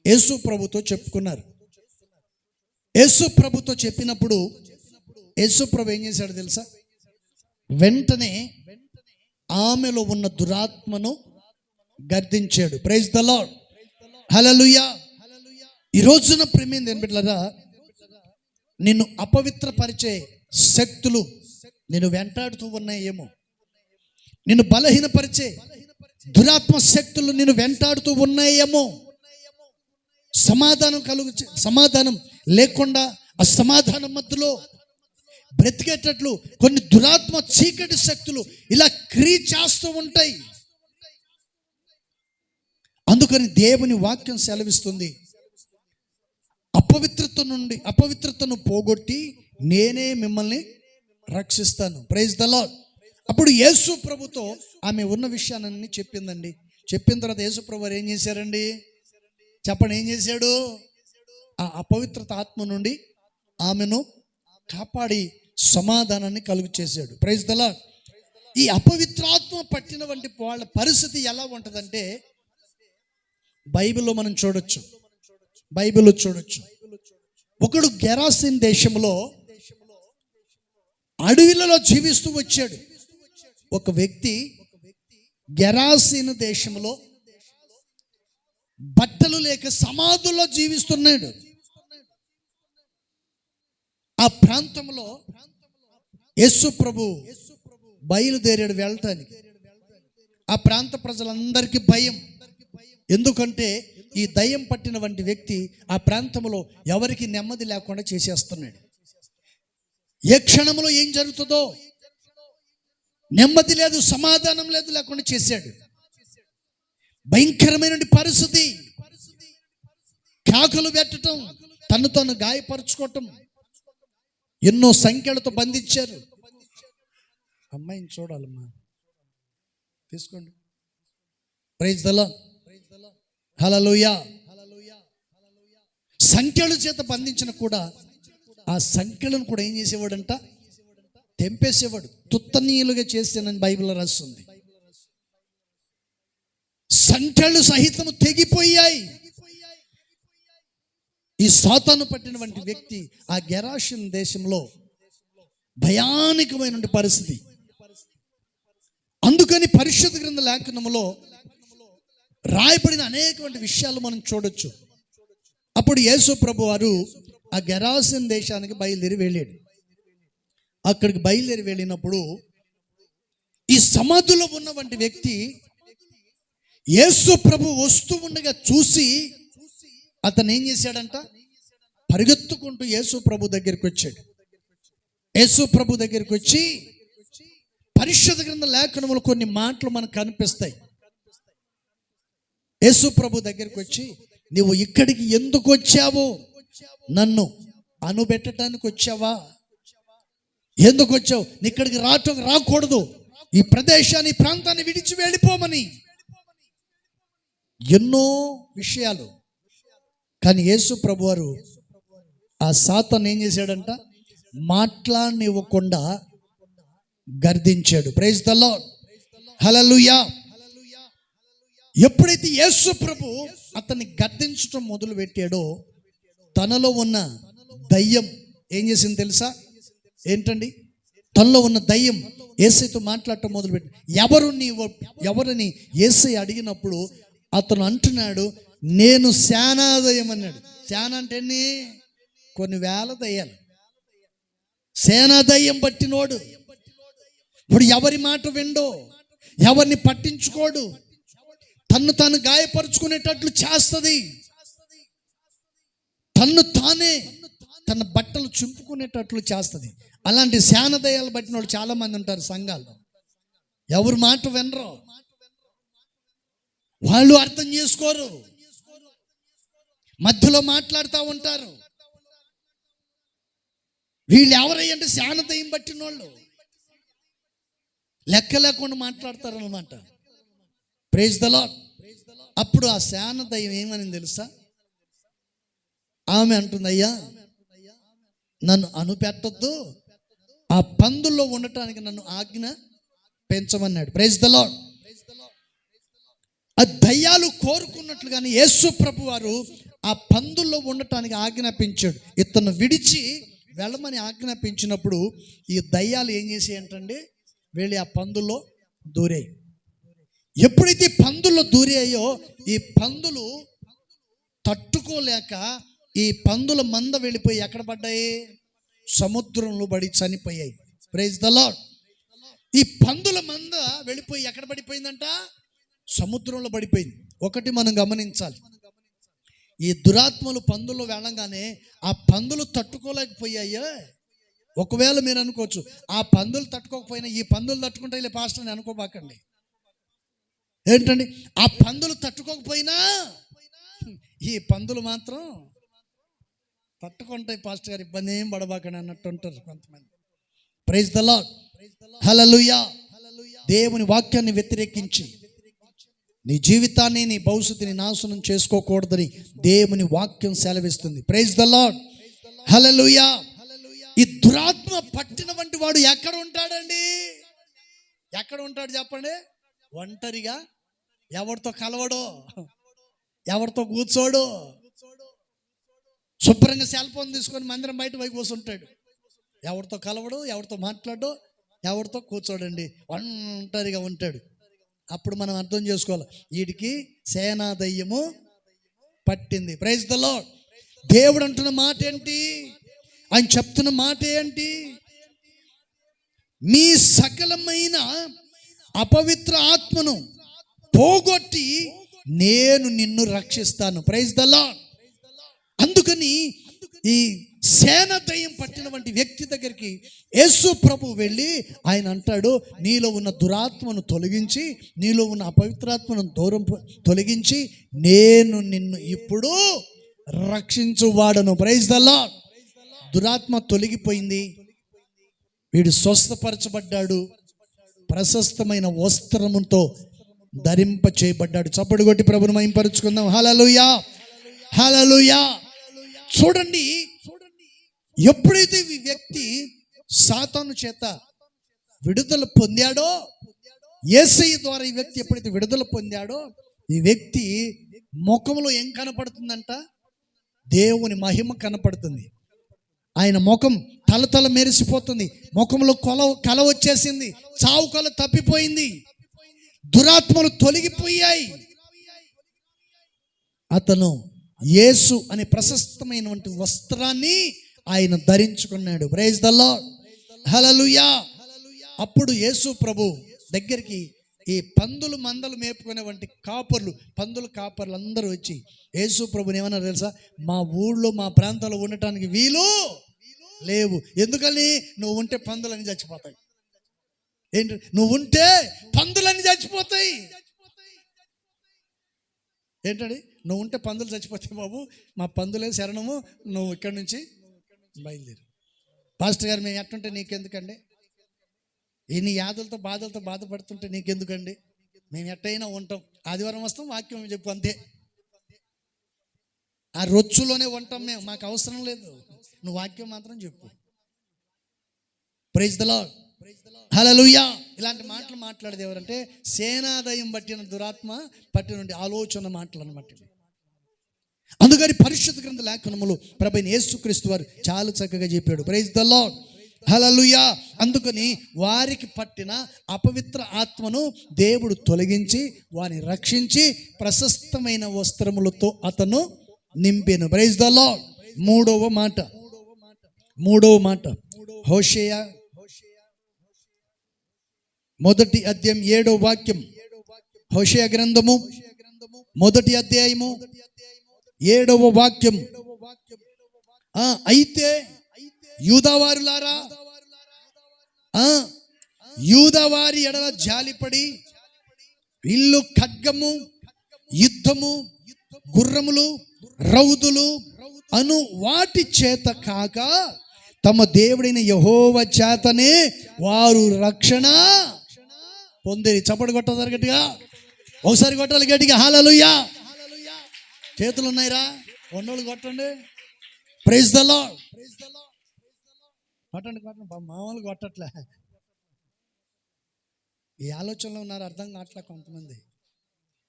యేసు ప్రభుతో చెప్పుకున్నారు. యేసు ప్రభుతో చెప్పినప్పుడు యేసు ప్రభు ఏం చేశాడు తెలుసా? వెంటనే ఆమెలో ఉన్న దురాత్మను గద్దించాడు. Praise the lord. హల్లెలూయా. ఈ రోజున ప్రేమేంది ఏం బిడ్డలారా, నిన్ను అపవిత్రపరిచే శక్తులు నిన్ను వెంటాడుతూ ఉన్నాయేమో, నిన్ను బలహీనపరిచే దురాత్మ శక్తులు నిన్ను వెంటాడుతూ ఉన్నాయేమో, సమాధానం లేకుండా అసమాధానం మధ్యలో బ్రతికేటట్లు కొన్ని దురాత్మ చీకటి శక్తులు ఇలా క్రియ చేస్తూ ఉంటాయి. అందుకని దేవుని వాక్యం సెలవిస్తుంది, అపవిత్రతను పోగొట్టి నేనే మిమ్మల్ని రక్షిస్తాను. Praise the lord. అప్పుడు యేసు ప్రభుతో ఆమె ఉన్న విషయాన్ని చెప్పిందండి. చెప్పిన తర్వాత యేసు ప్రభు వారు ఏం చేశారండి చెప్పండి, ఏం చేశాడు? ఆ అపవిత్రత ఆత్మ నుండి ఆమెను కాపాడి సమాధానాన్ని కలుగు చేశాడు. Praise the Lord. ఈ అపవిత్రాత్మ పట్టిన వంటి వాళ్ళ పరిస్థితి ఎలా ఉంటుందంటే బైబిల్లో మనం చూడొచ్చు. ఒకడు గెరాసిన్ దేశంలో అడవిలలో జీవిస్తూ వచ్చాడు. ఒక వ్యక్తి గెరాసిన్ దేశంలో బట్టలు లేక సమాధుల్లో జీవిస్తున్నాడు. ఆ ప్రాంతంలో యేసు ప్రభు బయలుదేరాడు వెళ్ళటానికి. ఆ ప్రాంత ప్రజలందరికీ భయం. ఎందుకంటే ఈ దయ్యం పట్టిన వంటి వ్యక్తి ఆ ప్రాంతంలో ఎవరికి నెమ్మది లేకుండా చేసేస్తున్నాడు. ఏ క్షణంలో ఏం జరుగుతుందో నెమ్మది లేదు, సమాధానం లేదు లేకుండా చేశాడు. భయంకరమైన పరిస్థితి. కేకలు పెట్టడం, తను గాయపరుచుకోవటం, ఎన్నో సంఖ్యలతో బంధించారు. అమ్మాయిని చూడాలమ్మా, తీసుకోండి. Praise the lord. హల్లెలూయా. సంఖ్యల చేత బంధించిన కూడా ఆ సంఖ్యలను కూడా ఏం చేసేవాడంట? తెంపేసేవాడు. తుత్తనీయులుగా చేసానని బైబిల్లో రాస్తుంది. సంఖ్యలు సహితము తెగిపోయాయి. ఈ సాతాను పట్టినటువంటి వ్యక్తి ఆ గెరాషిన్ దేశంలో భయానకమైన పరిస్థితి. అందుకని పరిశుద్ధ గ్రంథ లేఖనములో రాయబడిన అనేకమైన విషయాలు మనం చూడొచ్చు. అప్పుడు యేసు ప్రభు వారు ఆ గెరాసిన్ దేశానికి బయలుదేరి వెళ్ళాడు. అక్కడికి బయలుదేరి వెళ్ళినప్పుడు ఈ సమాధిలో ఉన్నటువంటి వ్యక్తి యేసు ప్రభు వస్తూ ఉండగా చూసి అతను ఏం చేశాడంట? పరిగెత్తుకుంటూ యేసు ప్రభు దగ్గరికి వచ్చాడు. యేసు ప్రభు దగ్గరికి వచ్చి పరిశుద్ధ గ్రంథ లేఖనములో కొన్ని మాటలు మనకు కనిపిస్తాయి. యేసు ప్రభు దగ్గరికి వచ్చి, నువ్వు ఇక్కడికి ఎందుకు వచ్చావు? నన్ను అనుబెట్టడానికి వచ్చావా? ఎందుకు వచ్చావు? ఇక్కడికి రాకూడదు, ఈ ప్రదేశాన్ని, ప్రాంతాన్ని విడిచి వెళ్ళిపోమని ఎన్నో విషయాలు. కానీ యేసు ప్రభు వారు ఆ సాతాను ఏం చేశాడంట? మాట్లాడనివ్వకుండా గర్దించాడు. Praise the lord. హల్లెలూయా. ఎప్పుడైతే యేసు ప్రభు అతన్ని గద్దించడం మొదలు పెట్టాడో తనలో ఉన్న దయ్యం ఏం చేసింది తెలుసా? ఏంటండి? తనలో ఉన్న దయ్యం యేసయ్యతో మాట్లాడటం మొదలుపెట్టి, ఎవరని యేసయ్య అడిగినప్పుడు అతను అంటున్నాడు, నేను శానా దయ్యం అన్నాడు. శానా అంటే కొన్ని వేల దయ్యాలు. సేనా దయ్యం పట్టినోడు. ఇప్పుడు ఎవరి మాట విండో, ఎవరిని పట్టించుకోడు, తన్ను తాను గాయపరుచుకునేటట్లు చేస్తుంది. తన బట్టలు చింపుకునేటట్లు చేస్తుంది. అలాంటి శానదయాలు బట్టిన వాళ్ళు చాలా మంది ఉంటారు సంఘాల్లో. ఎవరు మాట వినరు, వాళ్ళు అర్థం చేసుకోరు, మధ్యలో మాట్లాడుతూ ఉంటారు. వీళ్ళు ఎవరయ్యంటే శానదయం పట్టిన వాళ్ళు. లెక్క లేకుండా మాట్లాడతారు అన్నమాట. Praise the lord. అప్పుడు ఆ శానదయం ఏమని తెలుసా? ఆమె అంటుంది, అయ్యా నన్ను అనుపెట్టద్దు, ఆ పందుల్లో ఉండటానికి నన్ను ఆజ్ఞ పెంచమన్నాడు. Praise the lord. ఆ దయ్యాలు కోరుకున్నట్లుగానే యేసు ప్రభు వారు ఆ పందుల్లో ఉండటానికి ఆజ్ఞాపించాడు. ఇతను విడిచి వెళ్ళమని ఆజ్ఞాపించినప్పుడు ఈ దయ్యాలు ఏం చేసాయంటండి? వెళ్ళి ఆ పందుల్లో దూరాయి. ఎప్పుడైతే పందుల్లో దూరాయో ఈ పందులు తట్టుకోలేక ఈ పందుల మంద వెళ్ళిపోయి ఎక్కడ పడ్డాయి? సముద్రంలో పడి చనిపోయాయి. Praise the Lord. ఈ పందుల మంద వెళ్ళిపోయి ఎక్కడ పడిపోయిందంట? సముద్రంలో పడిపోయింది. ఒకటి మనం గమనించాలి, ఈ దురాత్మలు పందుల్లో వెళ్ళంగానే ఆ పందులు తట్టుకోలేకపోయాయో. ఒకవేళ మీరు అనుకోవచ్చు, ఆ పందులు తట్టుకోకపోయినా ఈ పందులు తట్టుకుంటాయిలే పాస్టర్ అని అనుకోబాకండి. ఏంటండి? ఆ పందులు తట్టుకోకపోయినా ఈ పందులు మాత్రం తట్టుకుంటాయి పాస్టర్ గారు, ఇబ్బంది ఏం పడబాకని అన్నట్టు ఉంటారు కొంతమంది. Praise the lord. హల్లెలూయా. దేవుని వాక్యాన్ని వ్యతిరేకించి నీ జీవితాన్ని, నీ భవిష్యత్తుని నాశనం చేసుకోకూడదని దేవుని వాక్యం సెలవిస్తుంది. Praise the lord. హల్లెలూయా. ఈ దురాత్మ పట్టిన వంటి వాడు ఎక్కడ ఉంటాడండి? ఎక్కడ ఉంటాడు చెప్పండి? ఒంటరిగా, ఎవరితో కలవడో, ఎవరితో కూర్చోడు, శుభ్రంగా సెల్ ఫోన్ తీసుకొని మందిరం బయట పోయి కూర్చుంటాడు. ఎవరితో కలవడు, ఎవరితో మాట్లాడు, ఎవరితో కూర్చోడండి, ఒంటరిగా ఉంటాడు. అప్పుడు మనం అర్థం చేసుకోవాలి, వీడికి సేనాదయ్యము పట్టింది. Praise the Lord. దేవుడు అంటున్న మాట ఏంటి? ఆయన చెప్తున్న మాట ఏంటి? మీ సకలమైన అపవిత్ర ఆత్మను పోగొట్టి నేను నిన్ను రక్షిస్తాను. Praise the lord. అందుకని ఈ సేన దయ్యం పట్టిన వంటి వ్యక్తి దగ్గరికి యేసు ప్రభు వెళ్ళి ఆయన అంటాడు, నీలో ఉన్న దురాత్మను తొలగించి, నీలో ఉన్న అపవిత్రాత్మను దూరం తొలగించి నేను నిన్ను ఇప్పుడు రక్షించువాడను. Praise the lord. దురాత్మ తొలగిపోయింది, వీడు స్వస్థపరచబడ్డాడు, ప్రశస్తమైన వస్త్రముతో ధరింప చేయబడ్డాడు. చప్పటి కొట్టి ప్రభుని మహింపరుచుకుందాం. హల్లెలూయా, హల్లెలూయా. చూడండి, ఎప్పుడైతే ఈ వ్యక్తి సాతాను చేత విడుదల పొందాడో, యేసయ్య ద్వారా ఈ వ్యక్తి ఎప్పుడైతే విడుదల పొందాడో, ఈ వ్యక్తి ముఖంలో ఏం కనపడుతుందంట? దేవుని మహిమ కనపడుతుంది. ఆయన ముఖం తలతల మెరిసిపోతుంది, ముఖంలో కల వచ్చేసింది, చావు కల తప్పిపోయింది, దురాత్మలు తొలగిపోయాయి. అతను యేసు అనే ప్రశస్తమైనటువంటి వస్త్రాన్ని ఆయన ధరించుకున్నాడు. Praise the lord. హల్లెలూయా. అప్పుడు యేసు ప్రభు దగ్గరికి ఈ పందులు మందలు మేపుకునే వంటి కాపర్లు, పందుల కాపర్లు అందరూ వచ్చి యేసు ప్రభుని ఏమన్నారు తెలుసా? మా ఊళ్ళో, మా ప్రాంతంలో ఉండటానికి వీలు లేవు. ఎందుకని? నువ్వు ఉంటే పందులన్నీ చచ్చిపోతాయి. ఏంటి? నువ్వు ఉంటే పందులన్నీ చచ్చిపోతాయి. ఏంటండి? నువ్వు ఉంటే పందులు చచ్చిపోతాయి బాబు, మా పందులే శరణము, నువ్వు ఇక్కడి నుంచి బయలుదేరు. పాస్టర్ గారు, మేము ఎట్టుంటే నీకెందుకండి? ఎన్ని యాదులతో బాధలతో బాధపడుతుంటే నీకెందుకండి? మేము ఎట్టయినా ఉంటాం, ఆదివారం వస్తాం, వాక్యం చెప్పు, అంతే. ఆ రొచ్చులోనే ఉంటాం మేము, మాకు అవసరం లేదు, నువ్వు వాక్యం మాత్రం చెప్పు. Praise the lord. హల్లెలూయా. ఇలాంటి మాటలు మాట్లాడేది ఎవరంటే సేనాదయం పట్టిన దురాత్మ పట్టిన ఆలోచన మాటలు అన్నమాట. అందుకని పరిశుద్ధ గ్రంథ లేఖనములు ప్రభువైన యేసుక్రీస్తు వారు చాలా చక్కగా చెప్పాడు. Praise the lord. హల్లెలూయా. అందుకని వారికి పట్టిన అపవిత్ర ఆత్మను దేవుడు తొలగించి వారిని రక్షించి ప్రశస్తమైన వస్త్రములతో అతను నింపెను. Praise the lord. మూడవ మాట హోషేయ 1వ అధ్యాయం 7వ వాక్యం. హోషేయ గ్రంథము 1వ అధ్యాయము 7వ వాక్యం. అయితే యూదావారులారా, యూదావారి ఎడల జాలిపడి ఇల్లు ఖడ్గము, యుద్ధము, గుర్రములు, రౌతులు అను వాటి చేత కాక తమ దేవుడైన యెహోవా చేతనే వారు రక్షణ పొందేది. చప్పటి కొట్టాలి గట్టిగా, ఒకసారి కొట్టాలి గట్టిగా. హల్లెలూయా. చేతులు ఉన్నాయిరా, ఉన్నోళ్ళు కొట్టండి. Praise the Lord. కొట్టండి, మామూలు కొట్టట్లే. ఈ ఆలోచనలో ఉన్నారు, అర్థం కావట్లే కొంతమంది.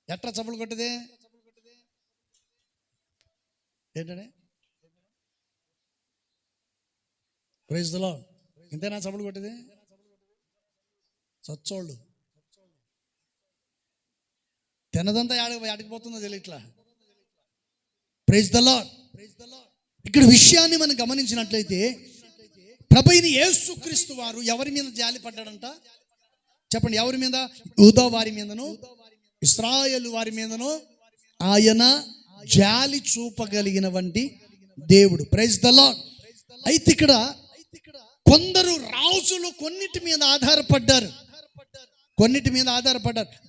ఎట్లా చప్పలు కొట్టదే ఏంటంటే? Praise the lord. ఇంతేనా చప్పలు కొట్టేది? సచ్చోళ్ళు తినదంతా ఆడికిపోతుందో తెలియట్లా. Praise the lord. ఇక్కడ విషయాన్ని మనం గమనించినట్లయితే ప్రభువైన యేసుక్రీస్తు వారు ఎవరి మీద జాలి పడ్డాడంట చెప్పండి? ఎవరి మీద? యూదా వారి మీదను, ఇశ్రాయేలు వారి మీదను ఆయన జాలి చూపగలిగిన వంటి దేవుడు. Praise the Lord. అయితే ఇక్కడ కొందరు రాజులు కొన్నిటి మీద ఆధారపడ్డారు.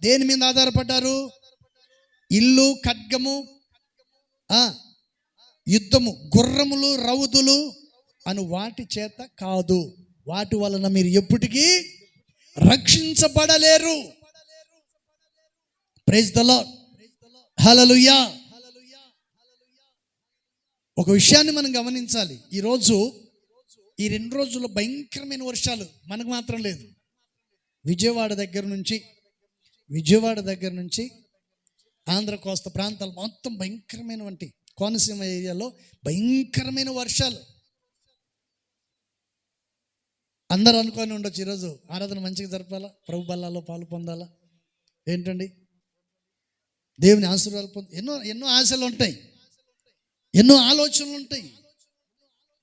దేని మీద ఆధారపడ్డారు? ఇల్లు, ఖడ్గము, యుద్ధము గుర్రములు రౌతులు అను వాటి చేత కాదు, వాటి వలన మీరు ఎప్పటికీ రక్షించబడలేరు. ప్రైజ్ ద లార్డ్, హల్లెలూయా. ఒక విషయాన్ని మనం గమనించాలి. ఈరోజు ఈ 2 రోజుల్లో భయంకరమైన వర్షాలు మనకు మాత్రం లేదు. విజయవాడ దగ్గర నుంచి ఆంధ్ర కోస్తా ప్రాంతాలు మొత్తం భయంకరమైనటువంటి కోనసీమ ఏరియాలో భయంకరమైన వర్షాలు. అందరూ అనుకొని ఉండొచ్చు, ఈరోజు ఆరాధన మంచిగా జరపాలా, ప్రభు బల్లాలో పాలు పొందాలా, ఏంటండి దేవుని ఆశీర్వాదాలు ఎన్నో ఆశలు ఉంటాయి, ఎన్నో ఆలోచనలు ఉంటాయి.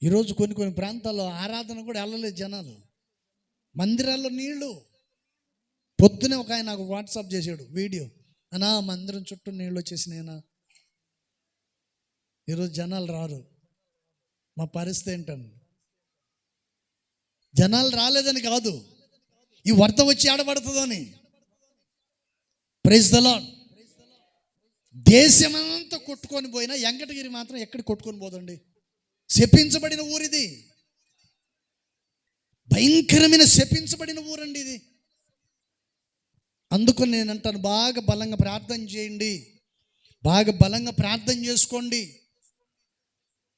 ఈరోజు కొన్ని ప్రాంతాల్లో ఆరాధన కూడా వెళ్ళలేదు జనాలు. మందిరాల్లో నీళ్లు. పొద్దునే ఒక ఆయన నాకు వాట్సాప్ చేశాడు వీడియో, అన్నా మందిరం చుట్టూ నీళ్ళు వచ్చేసినాయినా, ఈరోజు జనాలు రారు, మా పరిస్థితి ఏంటండి. జనాలు రాలేదని కాదు, ఈ వరద వచ్చి ఆడబడుతుందని. Praise the lord. దేశమంతా కొట్టుకొని పోయినా వెంకటగిరి మాత్రం ఎక్కడ కొట్టుకొని పోదండి. శపించబడిన ఊరిది, భయంకరమైన శపించబడిన ఊరండి ఇది. అందుకని నేను అంటాను, బాగా బలంగా ప్రార్థన చేయండి, బాగా బలంగా ప్రార్థన చేసుకోండి.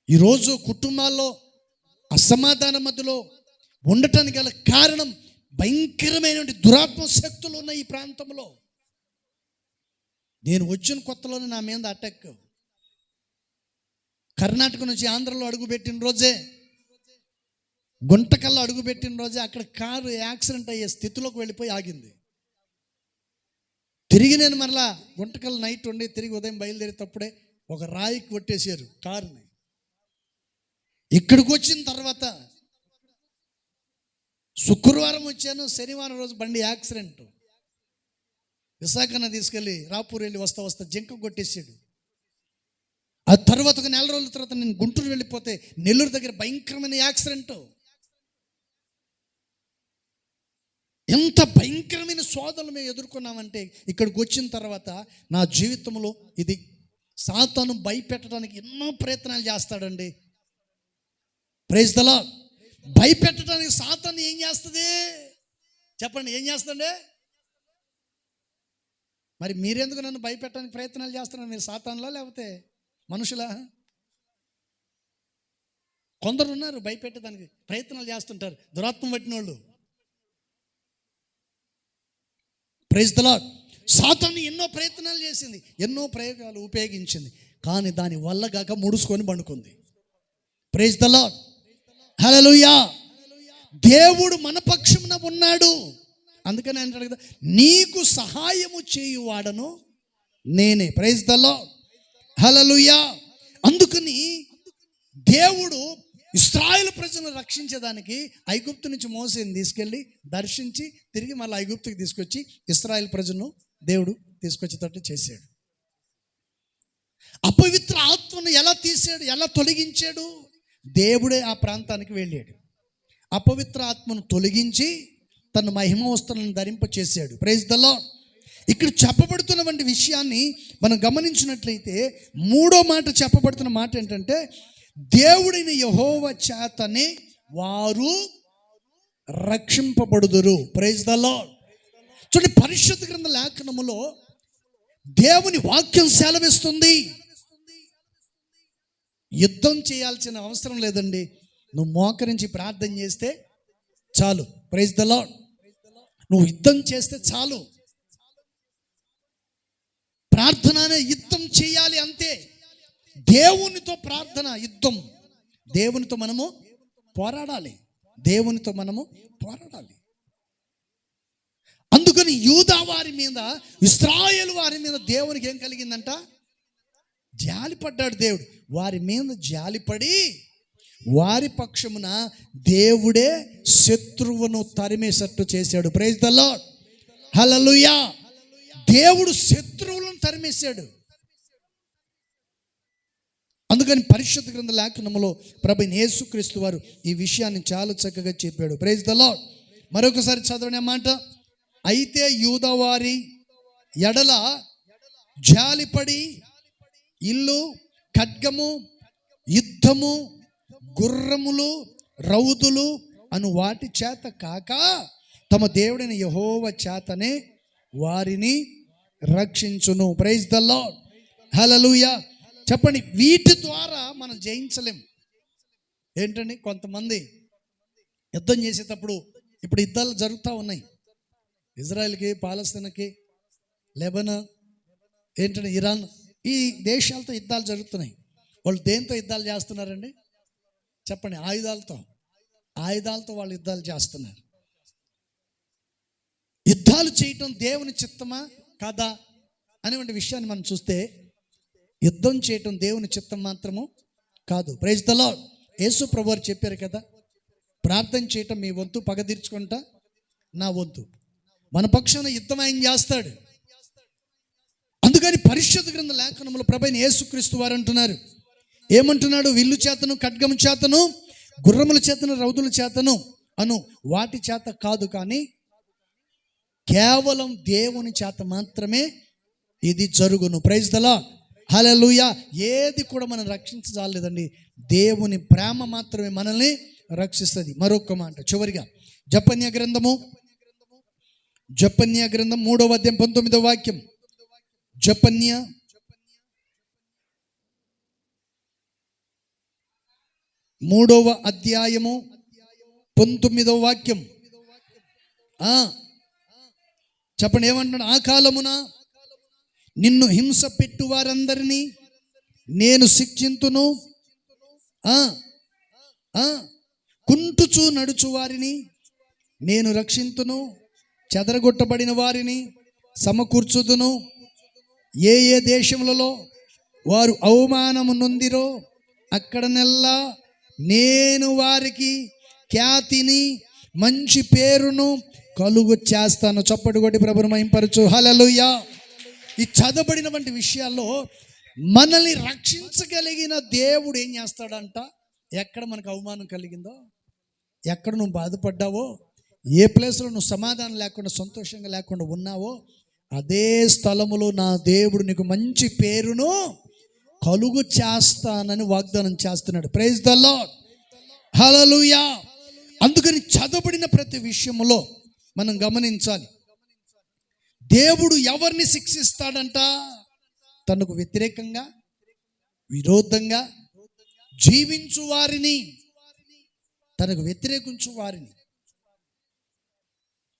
ఈరోజు కుటుంబాల్లో అసమాధాన మధ్యలో ఉండటానికి గల కారణం భయంకరమైన దురాత్మ శక్తులు ఉన్నాయి ఈ ప్రాంతంలో. నేను వచ్చిన కొత్తలోనే నా మీద అటాక్. కర్ణాటక నుంచి ఆంధ్రలో అడుగుపెట్టిన రోజే, గుంటకల్లో అడుగుపెట్టిన రోజే అక్కడ కారు యాక్సిడెంట్ అయ్యే స్థితిలోకి వెళ్ళిపోయి ఆగింది. తిరిగి నేను మరలా గుంటకల్ నైట్ ఉండి తిరిగి ఉదయం బయలుదేరేటప్పుడే ఒక రాయికి కొట్టేశారు కారుని. ఇక్కడికి వచ్చిన తర్వాత శుక్రవారం వచ్చాను, శనివారం రోజు బండి యాక్సిడెంట్. విశాఖన తీసుకెళ్ళి రాపూర్ వెళ్ళి వస్తా జింక కొట్టేసాడు. ఆ తర్వాత ఒక 4 రోజుల తర్వాత నేను గుంటూరు వెళ్ళిపోతే నెల్లూరు దగ్గర భయంకరమైన యాక్సిడెంట్. ఎంత భయంకరమైన శోధనలు మేము ఎదుర్కొన్నామంటే ఇక్కడికి వచ్చిన తర్వాత నా జీవితంలో ఇది సాతాను భయపెట్టడానికి ఎన్నో ప్రయత్నాలు చేస్తాడండి. Praise the lord. భయపెట్టడానికి సాతాను ఏం చేస్తుంది చెప్పండి, ఏం చేస్తుండే? మరి మీరెందుకు నన్ను భయపెట్టడానికి ప్రయత్నాలు చేస్తున్నారు? మీరు సాతానులా లేకపోతే మనుషులా? కొందరు ఉన్నారు భయపెట్టడానికి ప్రయత్నాలు చేస్తుంటారు, దురాత్మ పట్టిన వాళ్ళు. Praise the lord. సాతాను ఎన్నో ప్రయత్నాలు చేసింది, ఎన్నో ప్రయోగాలు ఉపయోగించింది, కానీ దాని వల్ల కాక ముడుచుకొని పండుకుంది. ప్రైజ్ ద లార్డ్, హల్లెలూయా. దేవుడు మన పక్షమున ఉన్నాడు. అందుకని అంటాడు కదా, నీకు సహాయము చేయువాడను నేనే. ప్రైజ్ ద లార్డ్, హల్లెలూయా. అందుకని దేవుడు ఇశ్రాయేలు ప్రజలను రక్షించేదానికి ఐగుప్తు నుంచి మోసేని తీసుకెళ్ళి దర్శించి తిరిగి మళ్ళీ ఐగుప్తుకి తీసుకొచ్చి ఇశ్రాయేలు ప్రజలను దేవుడు తీసుకొచ్చేటట్టు చేశాడు. అపవిత్ర ఆత్మను ఎలా తీసాడు, ఎలా తొలగించాడు? దేవుడే ఆ ప్రాంతానికి వెళ్ళాడు, అపవిత్ర ఆత్మను తొలగించి తన మహిమ వస్త్రాలను ధరింపచేశాడు. Praise the lord. ఇక్కడ చెప్పబడుతున్నటువంటి విషయాన్ని మనం గమనించినట్లయితే 3వ మాట చెప్పబడుతున్న మాట ఏంటంటే, దేవుడైన యెహోవా చేతనే వారు రక్షింపబడుదురు. Praise the lord. చూడండి, పరిశుద్ధ గ్రంథ లేఖనములో దేవుని వాక్యం సెలవిస్తుంది, యుద్ధం చేయాల్సిన అవసరం లేదండి, నువ్వు మోకరించి ప్రార్థన చేస్తే చాలు. Praise the lord. నువ్వు యుద్ధం చేస్తే చాలు. ప్రార్థన అనే యుద్ధం చేయాలి అంతే. దేవునితో ప్రార్థన యుద్ధం. దేవునితో మనము పోరాడాలి, దేవునితో మనము పోరాడాలి. అందుకని యూదా వారి మీద, ఇశ్రాయేలు వారి మీద దేవునికి ఏం కలిగిందంట? జాలిపడ్డాడు దేవుడు. వారి మీద జాలిపడి వారి పక్షమున దేవుడే శత్రువును తరిమేసట్టు చేశాడు. ప్రైజ్ ద లార్డ్, హల్లెలూయా. దేవుడు శత్రువులను తరిమేశాడు. అందుకని పరిశుద్ధ గ్రంథ లేఖనములో ప్రభువైన యేసుక్రీస్తు వారు ఈ విషయాన్ని చాలా చక్కగా చెప్పాడు. Praise the lord. మరొకసారి చదవని మాట, అయితే యూదావారి ఎడల జాలిపడి ఇల్లు, ఖడ్గము, యుద్ధము గుర్రములు రౌతులు అను వాటి చేత కాక తమ దేవుడైన యెహోవా చేతనే వారిని రక్షించును. ప్రైజ్ ద లార్డ్, హల్లెలూయా. చెప్పండి, వీటి ద్వారా మనం జయించలేం. ఏంటండి, కొంతమంది యుద్ధం చేసేటప్పుడు, ఇప్పుడు యుద్ధాలు జరుగుతూ ఉన్నాయి, ఇజ్రాయెల్కి, పాలస్తీనాకి, లెబనాన్, ఏంటంటే ఇరాన్, ఈ దేశాలతో యుద్ధాలు జరుగుతున్నాయి. వాళ్ళు దేంతో యుద్ధాలు చేస్తున్నారండి? చెప్పండి. ఆయుధాలతో వాళ్ళు యుద్ధాలు చేస్తున్నారు. యుద్ధాలు చేయటం దేవుని చిత్తమా కాదా అనేటువంటి విషయాన్ని మనం చూస్తే, యుద్ధం చేయటం దేవుని చిత్తం మాత్రము కాదు. Praise the lord. యేసు ప్రభువారు చెప్పారు కదా, ప్రార్థన చేయటం మీ వంతు, పగ తీర్చుకుంటా నా వంతు. మన పక్షాన యుద్ధం ఆయన చేస్తాడు. అందుకని పరిశుద్ధ గ్రంథ లేఖనములో ప్రభువైన యేసుక్రీస్తు వారు అంటున్నారు, ఏమంటున్నాడు? విల్లు చేతను, ఖడ్గము చేతను, గుర్రముల చేతను, రౌతుల చేతను అను వాటి చేత కాదు, కానీ కేవలం దేవుని చేత మాత్రమే ఇది జరుగును. ప్రైజ్ ద లార్డ్, హల్లెలూయా. ఏది కూడా మనం రక్షించజాలేదండి, దేవుని ప్రేమ మాత్రమే మనల్ని రక్షిస్తుంది. మరొక మాట చివరిగా, జపన్య గ్రంథం 3వ అధ్యాయం 19వ వాక్యం. జపన్య 3వ అధ్యాయము 19వ వాక్యం. చెప్పండి, ఏమంటున్నాడు? ఆ కాలమున నిన్ను హింస పెట్టు వారందరినీ నేను శిక్షింతును, కుంటుచూ నడుచు వారిని నేను రక్షింతును, చెదరగొట్టబడిన వారిని సమకూర్చుదును. ఏ ఏ దేశములలో వారు అవమానము నొందిరో అక్కడనెల్లా నేను వారికి ఖ్యాతిని, మంచి పేరును కలుగు చేస్తాను. చప్పటి కొట్టి ప్రభువును మహింపరచు. హల్లెలూయా. ఈ చదవబడినటువంటి విషయాల్లో మనల్ని రక్షించగలిగిన దేవుడు ఏం చేస్తాడంట? ఎక్కడ మనకు అవమానం కలిగిందో, ఎక్కడ నువ్వు బాధపడ్డావో, ఏ ప్లేస్లో నువ్వు సమాధానం లేకుండా, సంతోషంగా లేకుండా ఉన్నావో, అదే స్థలములో నా దేవుడు నీకు మంచి పేరును కలుగు చేస్తానని వాగ్దానం చేస్తున్నాడు. ప్రైజ్ ద లార్డ్, హల్లెలూయా. అందుకని చదవబడిన ప్రతి విషయంలో మనం గమనించాలి, దేవుడు ఎవరిని శిక్షిస్తాడంట? తనకు వ్యతిరేకంగా, విరోధంగా జీవించు వారిని, తనకు వ్యతిరేకించు వారిని.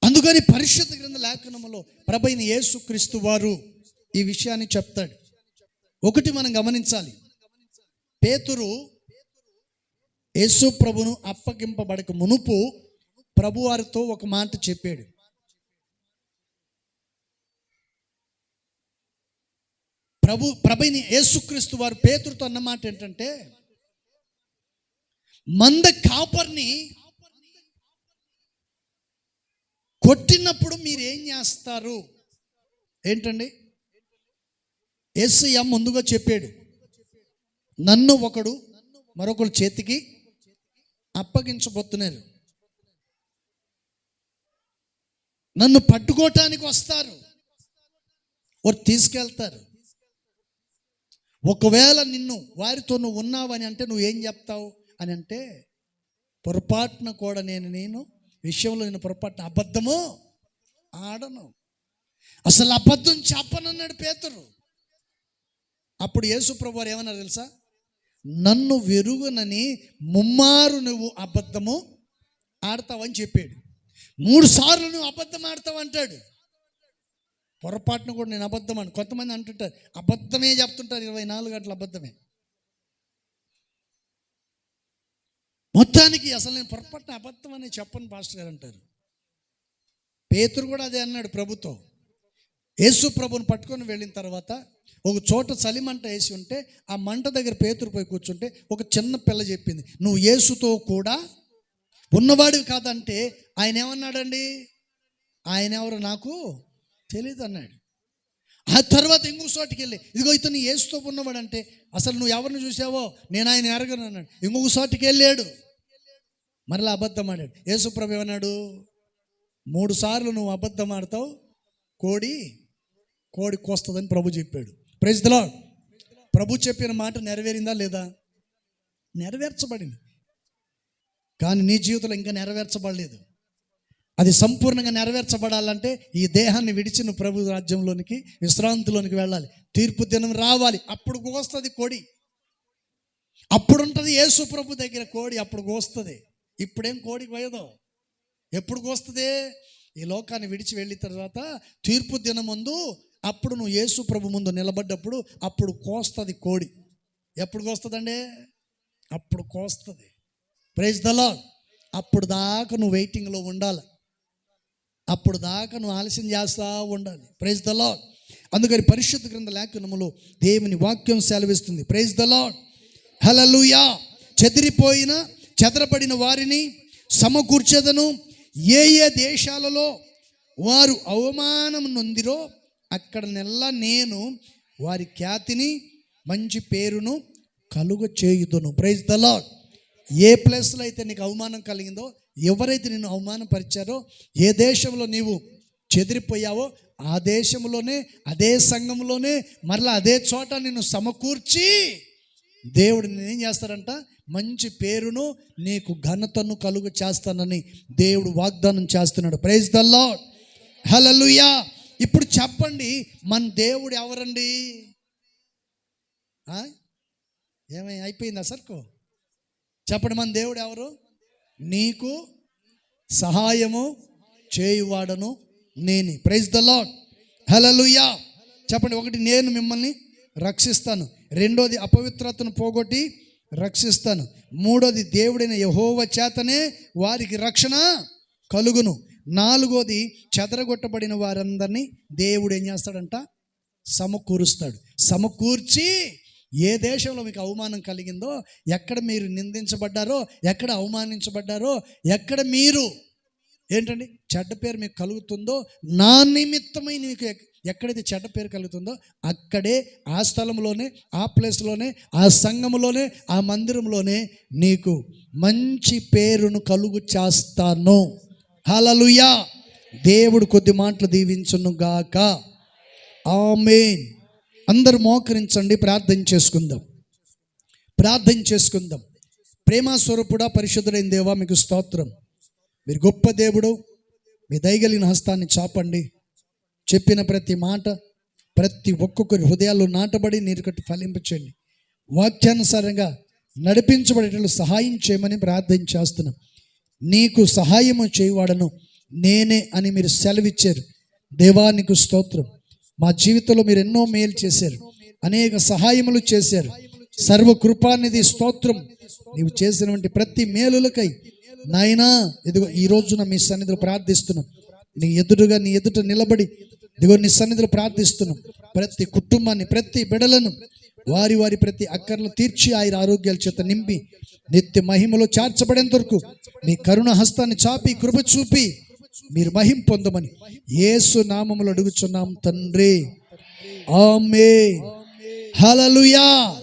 అందుకని పరిశుద్ధ గ్రంథ లేఖనములో ప్రభువైన యేసుక్రీస్తు వారు ఈ విషయాన్ని చెప్తాడు. ఒకటి మనం గమనించాలి, పేతురు యేసు ప్రభును అప్పగింపబడక మునుపు ప్రభువారితో ఒక మాట చెప్పాడు. ప్రభువైన యేసుక్రీస్తు వారు పేతురుతో అన్న మాట ఏంటంటే, మంద కాపర్ని కొట్టినప్పుడు మీరు ఏం చేస్తారు? ఏంటండి? యేసయ్య ముందుగా చెప్పాడు, నన్ను ఒకడు మరొకరు చేతికి అప్పగించబోతున్నారు, నన్ను పట్టుకోవటానికి వస్తారు, వారు తీసుకెళ్తారు. ఒకవేళ నిన్ను వారితో నువ్వు ఉన్నావని అంటే నువ్వు ఏం చెప్తావు అని అంటే, పొరపాటున కూడా నేను విషయంలో నేను పొరపాటున అబద్ధము ఆడను, అసలు అబద్ధం చెప్పనన్నాడు పేతురు. అప్పుడు యేసు ప్రభువు వారు ఏమన్నారు తెలుసా? నన్ను వెరుగునని ముమ్మారు నువ్వు అబద్ధము ఆడతావని చెప్పాడు. 3 సార్లు నువ్వు అబద్ధం ఆడతావు అంటాడు. పొరపాటున కూడా నేను అబద్ధం అని కొంతమంది అంటుంటారు, అబద్ధమే చెప్తుంటారు, 24 గంటలు అబద్ధమే. మొత్తానికి అసలు నేను పొరపాటున అబద్ధం అని చెప్పను పాస్టర్ గారు అంటారు. పేతురు కూడా అదే అన్నాడు ప్రభుతో. యేసు ప్రభుని పట్టుకొని వెళ్ళిన తర్వాత ఒక చోట చలిమంట వేసి ఉంటే, ఆ మంట దగ్గర పేతురు పోయి కూర్చుంటే ఒక చిన్న పిల్ల చెప్పింది, నువ్వు యేసుతో కూడా ఉన్నవాడివి కాదంటే ఆయన ఏమన్నాడండి? ఆయన ఎవరు నాకు తెలియదు అన్నాడు. ఆ తర్వాత ఇంకో చోటికి వెళ్ళి, ఇదిగో ఇతను యేసుతో ఉన్నవాడు అంటే, అసలు నువ్వు ఎవరిని చూసావో నేను ఆయన ఎరగను అన్నాడు. ఇంకొక చోటికి వెళ్ళాడు, మరలా అబద్ధం ఆడాడు. యేసు ప్రభు ఏమన్నాడు? 3 సార్లు నువ్వు అబద్ధం ఆడతావు, కోడి కోస్తుందని ప్రభు చెప్పాడు. Praise the lord. ప్రభు చెప్పిన మాట నెరవేరిందా లేదా? నెరవేర్చబడింది. కానీ నీ జీవితంలో ఇంకా నెరవేర్చబడలేదు. అది సంపూర్ణంగా నెరవేర్చబడాలంటే ఈ దేహాన్ని విడిచి నువ్వు ప్రభు రాజ్యంలోనికి, విశ్రాంతిలోనికి వెళ్ళాలి. తీర్పు దినం రావాలి. అప్పుడు కోస్తుంది కోడి. అప్పుడు ఉంటుంది యేసు ప్రభు దగ్గర కోడి. అప్పుడు కోస్తుంది. ఇప్పుడేం కోడి కోయదు. ఎప్పుడు కోస్తుంది? ఈ లోకాన్ని విడిచి వెళ్ళిన తర్వాత తీర్పు దినం ముందు, అప్పుడు నువ్వు యేసు ప్రభు ముందు నిలబడ్డప్పుడు అప్పుడు కోస్తుంది కోడి. ఎప్పుడు కోస్తుందండి? అప్పుడు కోస్తుంది. Praise the lord. అప్పుడు దాకా నువ్వు వెయిటింగ్లో ఉండాలి. అప్పుడు దాకా నువ్వు ఆలస్యం చేస్తూ ఉండాలి. Praise the lord. అందుకని పరిశుద్ధ గ్రంథ లేఖనములో దేవుని వాక్యం సెలవిస్తుంది. Praise the lord. హల్లెలూయా. చెదరబడిన వారిని సమకూర్చెదను. ఏ ఏ దేశాలలో వారు అవమానం నొందిరో అక్కడ నెల్లా నేను వారి ఖ్యాతిని, మంచి పేరును కలుగ చేయుదును. Praise the lord. ఏ ప్లేస్లో అయితే నీకు అవమానం కలిగిందో, ఎవరైతే నిన్ను అవమానపరిచారో, ఏ దేశంలో నీవు చెదిరిపోయావో ఆ దేశంలోనే, అదే సంఘంలోనే, మరలా అదే చోట నిన్ను సమకూర్చి దేవుడు నేనేం చేస్తాడంట? మంచి పేరును, నీకు ఘనతను కలుగ చేస్తానని దేవుడు వాగ్దానం చేస్తున్నాడు. Praise the lord. హల్లెలూయా. ఇప్పుడు చెప్పండి, మన దేవుడు ఎవరండి? ఏమై అయిపోయిందా సర్కు? చెప్పండి, మన దేవుడు ఎవరు? నీకు సహాయము చేయువాడను నేనే. Praise the lord. హల్లెలూయా. చెప్పండి. ఒకటి, నేను మిమ్మల్ని రక్షిస్తాను. రెండోది, అపవిత్రతను పోగొట్టి రక్షిస్తాను. మూడోది, దేవుడైన యెహోవా చేతనే వారికి రక్షణ కలుగును. నాలుగోది, చెదరగొట్టబడిన వారందరినీ దేవుడు ఏం చేస్తాడంట? సమకూరుస్తాడు. సమకూర్చి ఏ దేశంలో మీకు అవమానం కలిగిందో, ఎక్కడ మీరు నిందించబడ్డారో, ఎక్కడ అవమానించబడ్డారో, ఎక్కడ మీరు ఏంటండి చెడ్డ పేరు మీకు కలుగుతుందో, నా నిమిత్తమై మీకు ఎక్కడైతే చెడ్డ పేరు కలుగుతుందో అక్కడే, ఆ స్థలంలోనే, ఆ ప్లేస్లోనే, ఆ సంఘంలోనే, ఆ మందిరంలోనే నీకు మంచి పేరును కలుగు చేస్తాను. హల్లెలూయా. దేవుడు కొద్ది మాటలు దీవించును గాక. ఆమేన్. అందరూ మోకరించండి. ప్రార్థన చేసుకుందాం. ప్రేమ స్వరూపుడా, పరిశుద్ధుడైన దేవా, మీకు స్తోత్రం. మీరు గొప్ప దేవుడు. మీ దయగలిగిన హస్తాన్ని చాపండి. చెప్పిన ప్రతి మాట ప్రతి ఒక్కొక్కరి హృదయాల్లో నాటబడి నీరుకట్టి ఫలింపచేయండి. వాక్యానుసారంగా నడిపించబడేటట్లు సహాయం చేయమని ప్రార్థన చేస్తున్నాం. నీకు సహాయము చేయవాడను నేనే అని మీరు సెలవిచ్చారు. దేవా, నీకు స్తోత్రం. మా జీవితంలో మీరు ఎన్నో మేలు చేశారు, అనేక సహాయములు చేశారు. సర్వకృపానిధి స్తోత్రం. నీవు చేసినటువంటి ప్రతి మేలులకై నాయనా, ఇదిగో ఈ రోజున మీ సన్నిధిలో ప్రార్థిస్తున్నాం. నీ ఎదుట నిలబడి ఇదిగో నీ సన్నిధిలో ప్రార్థిస్తున్నాం. ప్రతి కుటుంబాన్ని, ప్రతి బిడలను, వారి ప్రతి అక్కర్లు తీర్చి ఆయన ఆరోగ్యాల చేత నింపి నిత్య మహిమలో చేర్చబడేంత వరకు మీ కరుణ హస్తాన్ని చాపి కృప చూపి మీరు మహిమ పొందమని యేసు నామములో అడుగుచున్నాం తండ్రి. ఆమేన్. హల్లెలూయా.